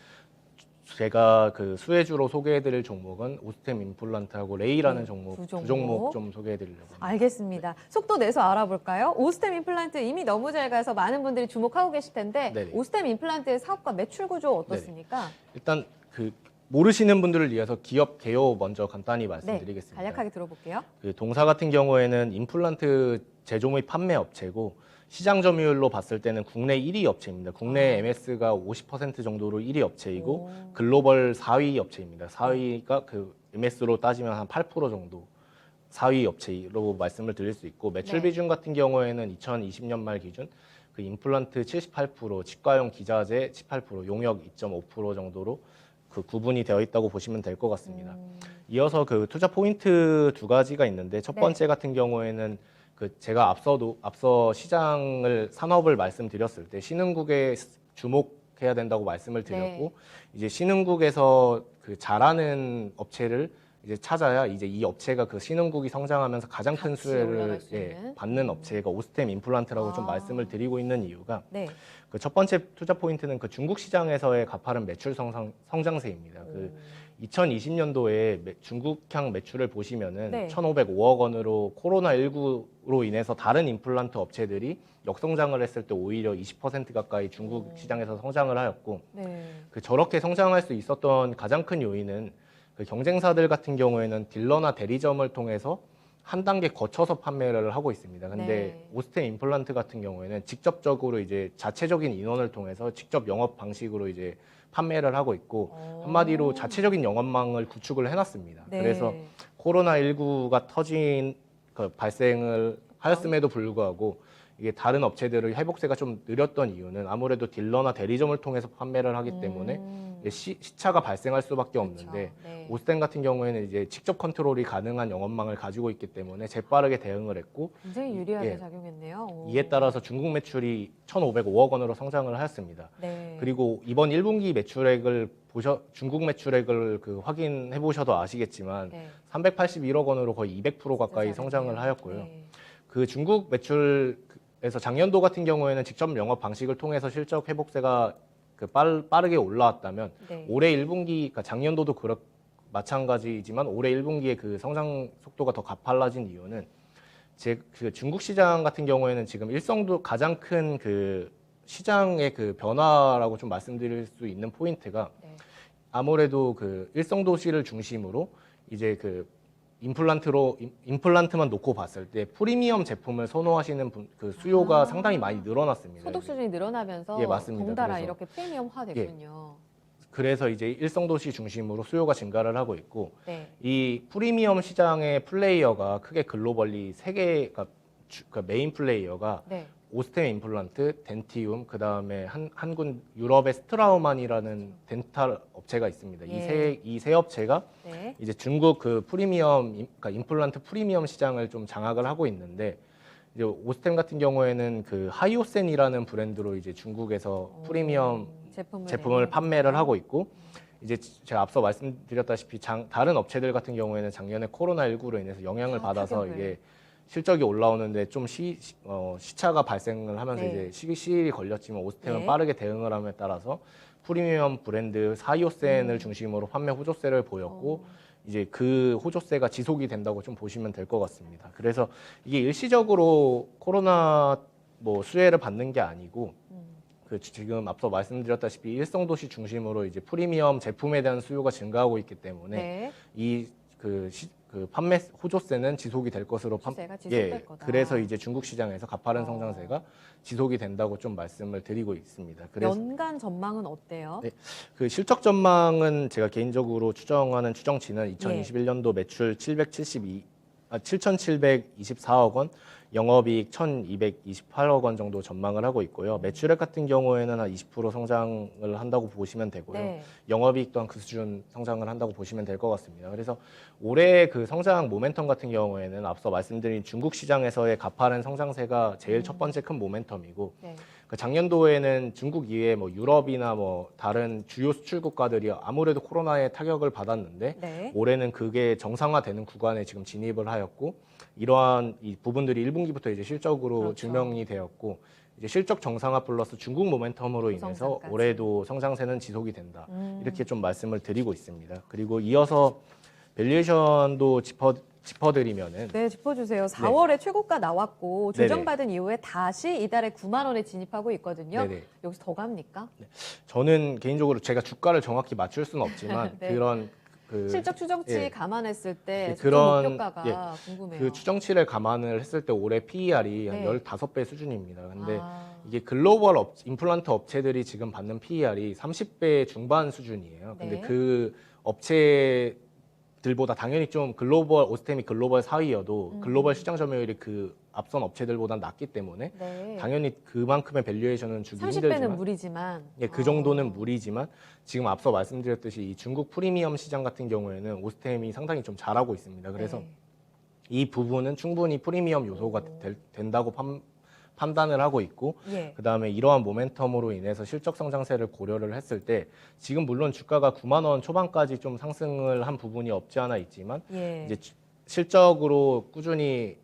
[SPEAKER 2] 제가 그 수혜주로 소개해드릴 종목은 오스템 임플란트하고 레이라는
[SPEAKER 1] 네,
[SPEAKER 2] 종목
[SPEAKER 1] 두
[SPEAKER 2] 두
[SPEAKER 1] 종목.
[SPEAKER 2] 종목 좀 소개해드리려고 합니다.
[SPEAKER 1] 알겠습니다. 속도 내서 알아볼까요? 오스템 임플란트 이미 너무 잘 가서 많은 분들이 주목하고 계실 텐데
[SPEAKER 2] 네네.
[SPEAKER 1] 오스템 임플란트의 사업과 매출 구조 어떻습니까?
[SPEAKER 2] 일단 그 모르시는 분들을 위해서 기업 개요 먼저 간단히
[SPEAKER 1] 네,
[SPEAKER 2] 말씀드리겠습니다.
[SPEAKER 1] 간략하게 들어볼게요.
[SPEAKER 2] 그 동사 같은 경우에는 임플란트 제조 및 판매 업체고 시장 점유율로 봤을 때는 국내 1위 업체입니다. 국내 MS가 50% 정도로 1위 업체이고
[SPEAKER 1] 오.
[SPEAKER 2] 글로벌 4위 업체입니다. 4위가 그 MS로 따지면 한 8% 정도 4위 업체로 말씀을 드릴 수 있고 매출
[SPEAKER 1] 네.
[SPEAKER 2] 비중 같은 경우에는 2020년 말 기준 그 임플란트 78%, 치과용 기자재 18%, 용역 2.5% 정도로 그 구분이 되어 있다고 보시면 될 것 같습니다. 이어서 그 투자 포인트 두 가지가 있는데 첫
[SPEAKER 1] 네.
[SPEAKER 2] 번째 같은 경우에는 그 제가 앞서 산업을 말씀드렸을 때 신흥국에 주목해야 된다고 말씀을 드렸고
[SPEAKER 1] 네.
[SPEAKER 2] 이제 신흥국에서 그 잘하는 업체를 이제 찾아야 이제 이 업체가 그 신흥국이 성장하면서 가장 큰
[SPEAKER 1] 같이
[SPEAKER 2] 수혜를
[SPEAKER 1] 올라갈 수 있는.
[SPEAKER 2] 받는 업체가 오스템 임플란트라고 좀
[SPEAKER 1] 아.
[SPEAKER 2] 말씀을 드리고 있는 이유가
[SPEAKER 1] 네.
[SPEAKER 2] 그 첫 번째 투자 포인트는 그 중국 시장에서의 가파른 매출 성장세입니다. 그 2020년도에 중국향 매출을 보시면은
[SPEAKER 1] 네.
[SPEAKER 2] 1,505억 원으로 코로나19로 인해서 다른 임플란트 업체들이 역성장을 했을 때 오히려 20% 가까이 중국 시장에서 성장을 하였고
[SPEAKER 1] 네.
[SPEAKER 2] 저렇게 성장할 수 있었던 가장 큰 요인은 경쟁사들 같은 경우에는 딜러나 대리점을 통해서 한 단계 거쳐서 판매를 하고 있습니다. 근데
[SPEAKER 1] 네.
[SPEAKER 2] 오스템 임플란트 같은 경우에는 직접적으로 이제 자체적인 인원을 통해서 직접 영업 방식으로 이제 판매를 하고 있고 한마디로 자체적인 영업망을 구축을 해놨습니다.
[SPEAKER 1] 네.
[SPEAKER 2] 그래서 코로나19가 발생을 하였음에도 불구하고 이게 다른 업체들의 회복세가 좀 느렸던 이유는 아무래도 딜러나 대리점을 통해서 판매를 하기 때문에 시차가 발생할 수밖에 없는데
[SPEAKER 1] 네.
[SPEAKER 2] 오스템 같은 경우에는 이제 직접 컨트롤이 가능한 영업망을 가지고 있기 때문에 재빠르게 대응을 했고
[SPEAKER 1] 굉장히 유리하게
[SPEAKER 2] 예.
[SPEAKER 1] 작용했네요. 오.
[SPEAKER 2] 이에 따라서 중국 매출이 1,505억 원으로 성장을 하였습니다.
[SPEAKER 1] 네.
[SPEAKER 2] 그리고 이번 1분기 매출액을 중국 매출액을 확인해 보셔도 아시겠지만
[SPEAKER 1] 네.
[SPEAKER 2] 381억 원으로 거의 200% 가까이
[SPEAKER 1] 진짜
[SPEAKER 2] 성장을
[SPEAKER 1] 잘했네요.
[SPEAKER 2] 하였고요.
[SPEAKER 1] 네.
[SPEAKER 2] 그 중국 매출에서 작년도 같은 경우에는 직접 영업 방식을 통해서 실적 회복세가 빠르게 올라왔다면
[SPEAKER 1] 네.
[SPEAKER 2] 올해 1분기, 그러니까 작년도도 마찬가지지만 올해 1분기에 그 성장 속도가 더 가팔라진 이유는 중국 시장 같은 경우에는 지금 일성도 가장 큰 시장의 변화라고 좀 말씀드릴 수 있는 포인트가
[SPEAKER 1] 네.
[SPEAKER 2] 아무래도 일성 도시를 중심으로 이제 임플란트만 놓고 봤을 때 프리미엄 제품을 선호하시는 수요가 상당히 많이 늘어났습니다.
[SPEAKER 1] 소득 수준이 늘어나면서
[SPEAKER 2] 예, 맞습니다.
[SPEAKER 1] 덩달아
[SPEAKER 2] 그래서-
[SPEAKER 1] 이렇게 프리미엄화 됐군요.
[SPEAKER 2] 그래서 이제 일성 도시 중심으로 수요가 증가를 하고 있고
[SPEAKER 1] 네.
[SPEAKER 2] 이 프리미엄 시장의 플레이어가 크게 글로벌리 세 개가 메인 플레이어가
[SPEAKER 1] 네.
[SPEAKER 2] 오스템 임플란트, 덴티움, 그 다음에 한군 유럽의 스트라우만이라는 덴탈 업체가 있습니다.
[SPEAKER 1] 예.
[SPEAKER 2] 이 세 업체가
[SPEAKER 1] 네.
[SPEAKER 2] 이제 중국 프리미엄, 그러니까 임플란트 프리미엄 시장을 좀 장악을 하고 있는데 이제 오스템 같은 경우에는 하이오센이라는 브랜드로 이제 중국에서 프리미엄 제품을 판매를 하고 있고 이제 제가 앞서 말씀드렸다시피 다른 업체들 같은 경우에는 작년에 코로나19로 인해서 영향을 받아서
[SPEAKER 1] 타격을.
[SPEAKER 2] 이게 실적이 올라오는데 좀 시차가 발생을 하면서
[SPEAKER 1] 네.
[SPEAKER 2] 이제 시일이 걸렸지만 오스템은
[SPEAKER 1] 네.
[SPEAKER 2] 빠르게 대응을 함에 따라서 프리미엄 브랜드 하이오센을 중심으로 판매 호조세를 보였고 이제 그 호조세가 지속이 된다고 좀 보시면 될 것 같습니다. 그래서 이게 일시적으로 코로나 수혜를 받는 게 아니고 지금 앞서 말씀드렸다시피 일성도시 중심으로 이제 프리미엄 제품에 대한 수요가 증가하고 있기 때문에
[SPEAKER 1] 네.
[SPEAKER 2] 이 판매 호조세는 지속이 될 것으로
[SPEAKER 1] 호조세가 지속될 거다.
[SPEAKER 2] 그래서 이제 중국 시장에서 가파른 성장세가 지속이 된다고 좀 말씀을 드리고 있습니다. 그래서
[SPEAKER 1] 연간 전망은 어때요?
[SPEAKER 2] 네. 실적 전망은 제가 개인적으로 추정하는 추정치는 2021년도 매출 7,724억 원, 영업이익 1,228억 원 정도 전망을 하고 있고요. 매출액 같은 경우에는 한 20% 성장을 한다고 보시면 되고요.
[SPEAKER 1] 네.
[SPEAKER 2] 영업이익 또한 그 수준 성장을 한다고 보시면 될 것 같습니다. 그래서 올해 성장 모멘텀 같은 경우에는 앞서 말씀드린 중국 시장에서의 가파른 성장세가 제일 첫 번째 큰 모멘텀이고
[SPEAKER 1] 네.
[SPEAKER 2] 작년도에는 중국 이외에 유럽이나 다른 주요 수출 국가들이 아무래도 코로나의 타격을 받았는데
[SPEAKER 1] 네.
[SPEAKER 2] 올해는 그게 정상화되는 구간에 지금 진입을 하였고 이러한 이 부분들이 1분기부터 이제 실적으로
[SPEAKER 1] 그렇죠.
[SPEAKER 2] 증명이 되었고 이제 실적 정상화 플러스 중국 모멘텀으로 인해서
[SPEAKER 1] 구성상까지.
[SPEAKER 2] 올해도 성장세는 지속이 된다. 이렇게 좀 말씀을 드리고 있습니다. 그리고 이어서 밸류에이션도 짚어드리면은
[SPEAKER 1] 네, 짚어주세요. 4월에 최고가 나왔고
[SPEAKER 2] 네네.
[SPEAKER 1] 조정받은 이후에 다시 이달에 9만 원에 진입하고 있거든요.
[SPEAKER 2] 네네.
[SPEAKER 1] 여기서 더 갑니까?
[SPEAKER 2] 저는 개인적으로 제가 주가를 정확히 맞출 수는 없지만
[SPEAKER 1] 네.
[SPEAKER 2] 그런
[SPEAKER 1] 실적 추정치
[SPEAKER 2] 예.
[SPEAKER 1] 감안했을 때
[SPEAKER 2] 그런-
[SPEAKER 1] 목표가가 궁금해요.
[SPEAKER 2] 추정치를 감안을 했을 때 올해 PER이
[SPEAKER 1] 네.
[SPEAKER 2] 한 15배 수준입니다. 근데
[SPEAKER 1] 아,
[SPEAKER 2] 이게 글로벌 임플란트 업체들이 지금 받는 PER이 30배 중반 수준이에요. 근데
[SPEAKER 1] 네.
[SPEAKER 2] 그 업체들보다 당연히 좀 오스템이 글로벌 4위여도 글로벌 시장 점유율이 그 앞선 업체들보다 낮기 때문에
[SPEAKER 1] 네.
[SPEAKER 2] 당연히 그만큼의 밸류에이션은 주기
[SPEAKER 1] 30배는
[SPEAKER 2] 힘들지만
[SPEAKER 1] 무리지만.
[SPEAKER 2] 예, 그 정도는 무리지만 지금 앞서 말씀드렸듯이 이 중국 프리미엄 시장 같은 경우에는 오스템이 상당히 좀 잘하고 있습니다. 그래서
[SPEAKER 1] 네.
[SPEAKER 2] 이 부분은 충분히 프리미엄 요소가 된다고 판단을 하고 있고
[SPEAKER 1] 예.
[SPEAKER 2] 그다음에 이러한 모멘텀으로 인해서 실적 성장세를 고려를 했을 때 지금 물론 주가가 9만 원 초반까지 좀 상승을 한 부분이 없지 않아 있지만
[SPEAKER 1] 예.
[SPEAKER 2] 이제 실적으로 꾸준히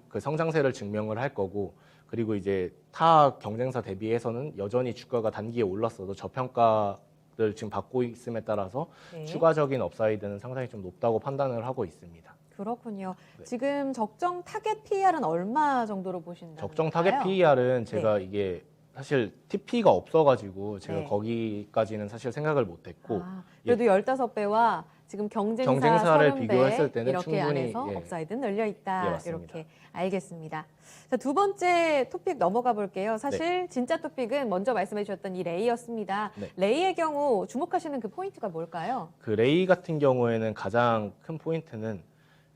[SPEAKER 2] 그 성장세를 증명을 할 거고 그리고 이제 타 경쟁사 대비해서는 여전히 주가가 단기에 올랐어도 저평가 지적을 지금 받고 있음에 따라서
[SPEAKER 1] 네.
[SPEAKER 2] 추가적인 업사이드는 상당히 좀 높다고 판단을 하고 있습니다.
[SPEAKER 1] 그렇군요.
[SPEAKER 2] 네.
[SPEAKER 1] 지금 적정 타겟 PER은 얼마 정도로 보신다는
[SPEAKER 2] 적정
[SPEAKER 1] 건가요?
[SPEAKER 2] 타겟 PER은 제가 이게 사실 TP가 없어가지고 제가
[SPEAKER 1] 네.
[SPEAKER 2] 거기까지는 사실 생각을 못했고
[SPEAKER 1] 그래도 15배와 지금 경쟁사
[SPEAKER 2] 경쟁사를
[SPEAKER 1] 30배
[SPEAKER 2] 비교했을 때는
[SPEAKER 1] 이렇게
[SPEAKER 2] 충분히,
[SPEAKER 1] 안에서
[SPEAKER 2] 예.
[SPEAKER 1] 업사이드는 열려 있다.
[SPEAKER 2] 예, 맞습니다.
[SPEAKER 1] 이렇게 알겠습니다. 자, 두 번째 토픽 넘어가 볼게요. 사실 진짜 토픽은 먼저 말씀해 주셨던 이 레이였습니다.
[SPEAKER 2] 네.
[SPEAKER 1] 레이의 경우 주목하시는 그 포인트가 뭘까요?
[SPEAKER 2] 그 레이 같은 경우에는 가장 큰 포인트는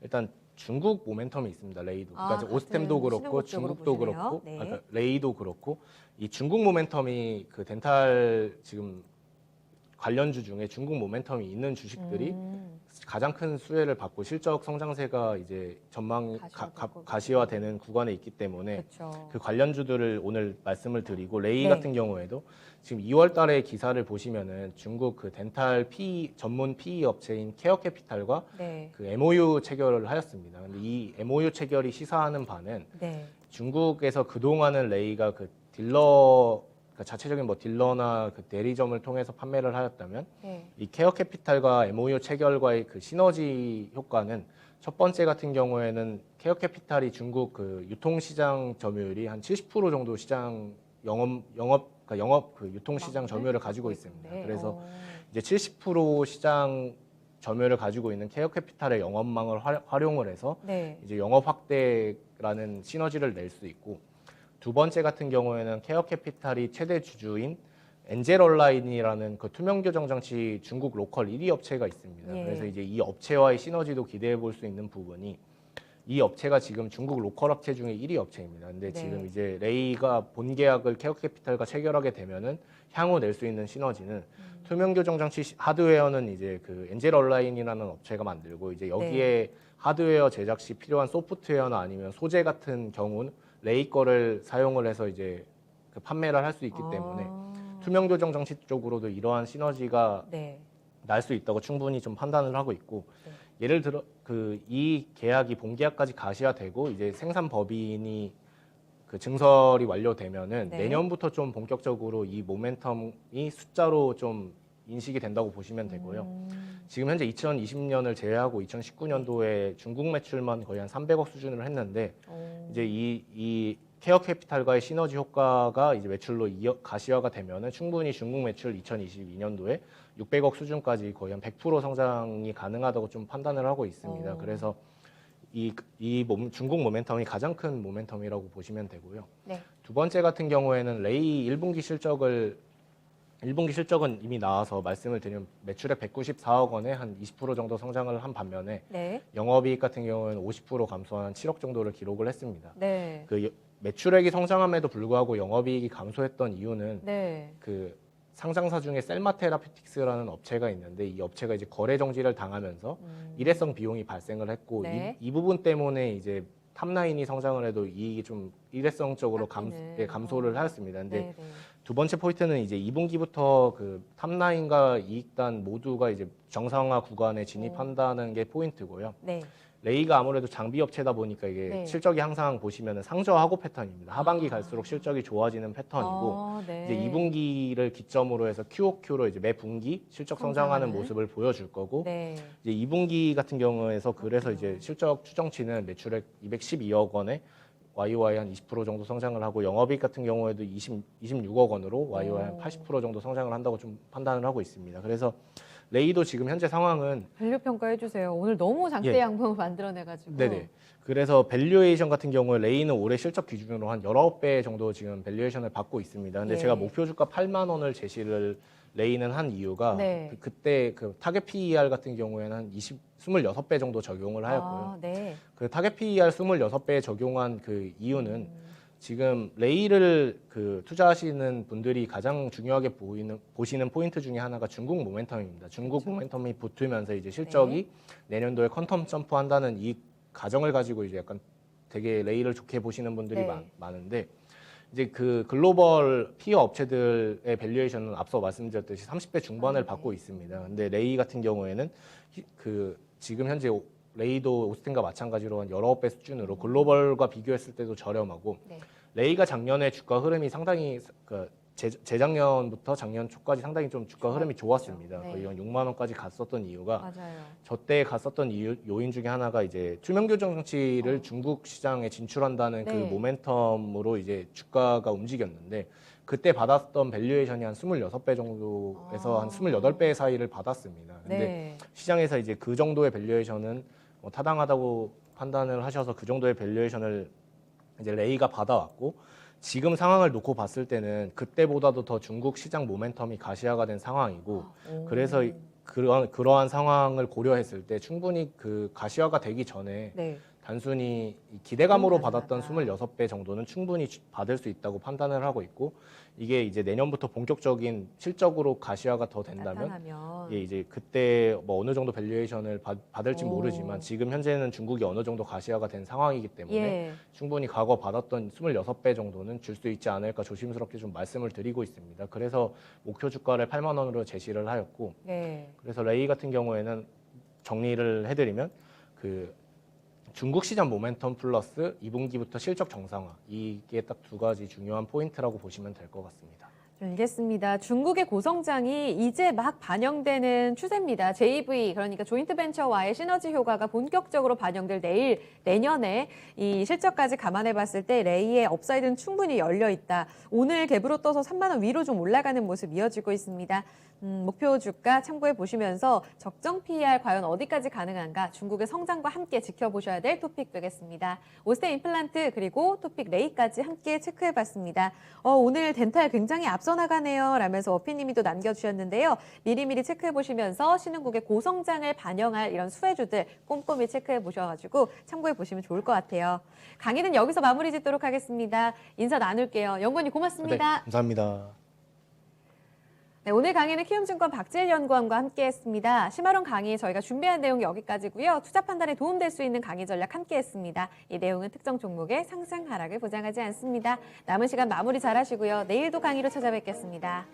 [SPEAKER 2] 일단 중국 모멘텀이 있습니다. 레이도. 그러니까
[SPEAKER 1] 같은
[SPEAKER 2] 오스템도 그렇고
[SPEAKER 1] 신흥국 쪽으로
[SPEAKER 2] 중국도
[SPEAKER 1] 보시네요.
[SPEAKER 2] 그렇고
[SPEAKER 1] 네.
[SPEAKER 2] 그러니까 레이도 그렇고 이 중국 모멘텀이 그 덴탈 지금 관련주 중에 중국 모멘텀이 있는 주식들이 가장 큰 수혜를 받고 실적 성장세가 이제 전망 가시화되는 구간에 있기 때문에
[SPEAKER 1] 그렇죠.
[SPEAKER 2] 그 관련주들을 오늘 말씀을 드리고 레이
[SPEAKER 1] 네.
[SPEAKER 2] 같은 경우에도 지금 2월 달에 기사를 보시면은 중국 그 덴탈 PE 전문 PE 업체인 케어캐피탈과
[SPEAKER 1] 네.
[SPEAKER 2] 그 MOU 체결을 하였습니다. 근데 이 MOU 체결이 시사하는 바는
[SPEAKER 1] 네.
[SPEAKER 2] 중국에서 그동안은 레이가 그 딜러 그러니까 자체적인 뭐 딜러나 그 대리점을 통해서 판매를 하였다면
[SPEAKER 1] 네.
[SPEAKER 2] 이 케어캐피탈과 MOU 체결과의 그 시너지 효과는 첫 번째 같은 경우에는 케어캐피탈이 중국 그 유통시장 점유율이 한 70% 정도 시장 영업 그 유통시장 점유율을 가지고 있습니다.
[SPEAKER 1] 네.
[SPEAKER 2] 그래서 이제 70% 시장 점유율을 가지고 있는 케어캐피탈의 영업망을 활용을 해서
[SPEAKER 1] 네.
[SPEAKER 2] 이제 영업 확대라는 시너지를 낼 수 있고 두 번째 같은 경우에는 케어캐피탈이 최대 주주인 엔젤얼라인이라는 그 투명 교정 장치 중국 로컬 1위 업체가 있습니다.
[SPEAKER 1] 예.
[SPEAKER 2] 그래서 이제 이 업체와의 시너지도 기대해 볼 수 있는 부분이 이 업체가 지금 중국 로컬 업체 중에 1위 업체입니다. 근데
[SPEAKER 1] 네.
[SPEAKER 2] 지금 이제 레이가 본 계약을 케어캐피탈과 체결하게 되면은 향후 낼 수 있는 시너지는 투명 교정 장치 하드웨어는 이제 그 엔젤얼라인이라는 업체가 만들고 이제 여기에 하드웨어 제작 시 필요한 소프트웨어나 아니면 소재 같은 경우는 레이 거를 사용을 해서 이제 그 판매를 할 수 있기 때문에 투명 교정 장치 쪽으로도 이러한 시너지가
[SPEAKER 1] 네.
[SPEAKER 2] 날 수 있다고 충분히 좀 판단을 하고 있고
[SPEAKER 1] 네.
[SPEAKER 2] 예를 들어 그 이 계약이 본 계약까지 가시화되고 이제 생산 법인이 그 증설이 완료되면은
[SPEAKER 1] 네.
[SPEAKER 2] 내년부터 좀 본격적으로 이 모멘텀이 숫자로 좀 인식이 된다고 보시면 되고요. 지금 현재 2020년을 제외하고 2019년도에 중국 매출만 거의 한 300억 수준을 했는데 이제 이 케어 캐피탈과의 시너지 효과가 이제 매출로 가시화가 되면은 충분히 중국 매출 2022년도에 600억 수준까지 거의 한 100% 성장이 가능하다고 좀 판단을 하고 있습니다. 그래서 중국 모멘텀이 가장 큰 모멘텀이라고 보시면 되고요.
[SPEAKER 1] 네.
[SPEAKER 2] 두 번째 같은 경우에는 레이 1분기 실적은 이미 나와서 말씀을 드리면 매출액 194억 원에 한 20% 정도 성장을 한 반면에
[SPEAKER 1] 네.
[SPEAKER 2] 영업이익 같은 경우에는 50% 감소한 7억 정도를 기록을 했습니다.
[SPEAKER 1] 네.
[SPEAKER 2] 그 매출액이 성장함에도 불구하고 영업이익이 감소했던 이유는
[SPEAKER 1] 네.
[SPEAKER 2] 그 상장사 중에 셀마테라피틱스라는 업체가 있는데 이 업체가 이제 거래 정지를 당하면서 일회성 비용이 발생을 했고
[SPEAKER 1] 네.
[SPEAKER 2] 이 부분 때문에 이제 탑라인이 성장을 해도 이익이 좀 일회성적으로 감소를 하였습니다. 근데
[SPEAKER 1] 네.
[SPEAKER 2] 두 번째 포인트는 이제 2분기부터 그 탑라인과 이익단 모두가 이제 정상화 구간에 진입한다는 게 포인트고요.
[SPEAKER 1] 네.
[SPEAKER 2] 레이가 아무래도 장비 업체다 보니까 이게
[SPEAKER 1] 네.
[SPEAKER 2] 실적이 항상 보시면은 상저하고 패턴입니다. 하반기 갈수록 실적이 좋아지는 패턴이고
[SPEAKER 1] 네.
[SPEAKER 2] 이제 2분기를 기점으로 해서 QOQ로 이제 매 분기 실적 성장하는
[SPEAKER 1] 성장하는.
[SPEAKER 2] 모습을 보여줄 거고
[SPEAKER 1] 네.
[SPEAKER 2] 이제 2분기 같은 경우에서 그래서 이제 실적 추정치는 매출액 212억 원에 YOY 한 20% 정도 성장을 하고 영업이익 같은 경우에도 26억 원으로 YOY 한 80% 정도 성장을 한다고 좀 판단을 하고 있습니다. 그래서 레이도 지금 현재 상황은
[SPEAKER 1] 밸류 평가해 주세요. 오늘 너무 장대 양봉을 만들어내 가지고.
[SPEAKER 2] 네네. 그래서 밸류에이션 같은 경우에 레이는 올해 실적 기준으로 한 19배 정도 지금 밸류에이션을 받고 있습니다. 근데
[SPEAKER 1] 예.
[SPEAKER 2] 제가 목표 주가 8만 원을 제시를 레이는 한 이유가
[SPEAKER 1] 네.
[SPEAKER 2] 그때 그 타겟 PER 같은 경우에는 한 26배 정도 적용을 하였고요.
[SPEAKER 1] 네.
[SPEAKER 2] 그 타겟 PER 26배에 적용한 그 이유는 지금 레이를 그 투자하시는 분들이 가장 중요하게 보시는 포인트 중에 하나가 중국 모멘텀입니다. 중국 모멘텀이 붙으면서 이제 실적이 내년도에 퀀텀 점프한다는 이 가정을 가지고 이제 약간 되게 레이를 좋게 보시는 분들이
[SPEAKER 1] 네.
[SPEAKER 2] 많은데 이제 그 글로벌 피어 업체들의 밸류에이션은 앞서 말씀드렸듯이 30배 중반을 받고 있습니다. 근데 레이 같은 경우에는 그 지금 현재 레이도 오스틴과 마찬가지로 한 19배 수준으로 글로벌과 비교했을 때도 저렴하고
[SPEAKER 1] 네.
[SPEAKER 2] 레이가 작년에 주가 흐름이 상당히 재작년부터 작년 초까지 상당히 좀 주가 흐름이 좋았습니다.
[SPEAKER 1] 네.
[SPEAKER 2] 거의 한 6만 원까지 갔었던 이유가
[SPEAKER 1] 맞아요.
[SPEAKER 2] 저때 갔었던 요인 중에 하나가 이제 출면규정 정치를 중국 시장에 진출한다는 그
[SPEAKER 1] 네.
[SPEAKER 2] 모멘텀으로 이제 주가가 움직였는데 그때 받았던 밸류에이션이 한 26배 정도에서 한 28배 사이를 받았습니다. 근데
[SPEAKER 1] 네.
[SPEAKER 2] 시장에서 이제 그 정도의 밸류에이션은 타당하다고 판단을 하셔서 그 정도의 밸류에이션을 이제 레이가 받아왔고 지금 상황을 놓고 봤을 때는 그때보다도 더 중국 시장 모멘텀이 가시화가 된 상황이고 그래서 그러한 상황을 고려했을 때 충분히 그 가시화가 되기 전에
[SPEAKER 3] 네.
[SPEAKER 2] 단순히 이 기대감으로
[SPEAKER 1] 가능하다.
[SPEAKER 2] 받았던 26배 정도는 충분히 받을 수 있다고 판단을 하고 있고 이게 이제 내년부터 본격적인 실적으로 가시화가 더 된다면
[SPEAKER 1] 나타나면
[SPEAKER 2] 예, 이제 그때 뭐 어느 정도 밸류에이션을 받을지
[SPEAKER 1] 오.
[SPEAKER 2] 모르지만 지금 현재는 중국이 어느 정도 가시화가 된 상황이기 때문에
[SPEAKER 1] 예.
[SPEAKER 2] 충분히 과거 받았던 26배 정도는 줄 수 있지 않을까 조심스럽게 좀 말씀을 드리고 있습니다. 그래서 목표 주가를 8만 원으로 제시를 하였고
[SPEAKER 1] 네.
[SPEAKER 2] 그래서 레이 같은 경우에는 정리를 해드리면 그 중국 시장 모멘텀 플러스 2분기부터 실적 정상화 이게 딱 두 가지 중요한 포인트라고 보시면 될 것 같습니다.
[SPEAKER 1] 알겠습니다. 중국의 고성장이 이제 막 반영되는 추세입니다. JV, 그러니까 조인트 벤처와의 시너지 효과가 본격적으로 반영될 내년에 이 실적까지 감안해 봤을 때 레이의 업사이드는 충분히 열려 있다. 오늘 갭으로 떠서 3만 원 위로 좀 올라가는 모습 이어지고 있습니다. 목표 주가 참고해 보시면서 적정 PER 과연 어디까지 가능한가 중국의 성장과 함께 지켜보셔야 될 토픽 되겠습니다. 오스테 임플란트 그리고 토픽 레이까지 함께 체크해 봤습니다. 오늘 덴탈 굉장히 앞서 나가네요 라면서 워피님이 또 남겨주셨는데요. 미리미리 체크해 보시면서 신흥국의 고성장을 반영할 이런 수혜주들 꼼꼼히 체크해 보셔가지고 참고해 보시면 좋을 것 같아요. 강의는 여기서 마무리 짓도록 하겠습니다. 인사 나눌게요. 연구원님 고맙습니다.
[SPEAKER 2] 네, 감사합니다.
[SPEAKER 1] 네, 오늘 강의는 키움증권 박지일 연구원과 함께했습니다. 심화론 강의 저희가 준비한 내용 여기까지고요. 투자 판단에 도움될 수 있는 강의 전략 함께했습니다. 이 내용은 특정 종목의 상승 하락을 보장하지 않습니다. 남은 시간 마무리 잘하시고요. 내일도 강의로 찾아뵙겠습니다.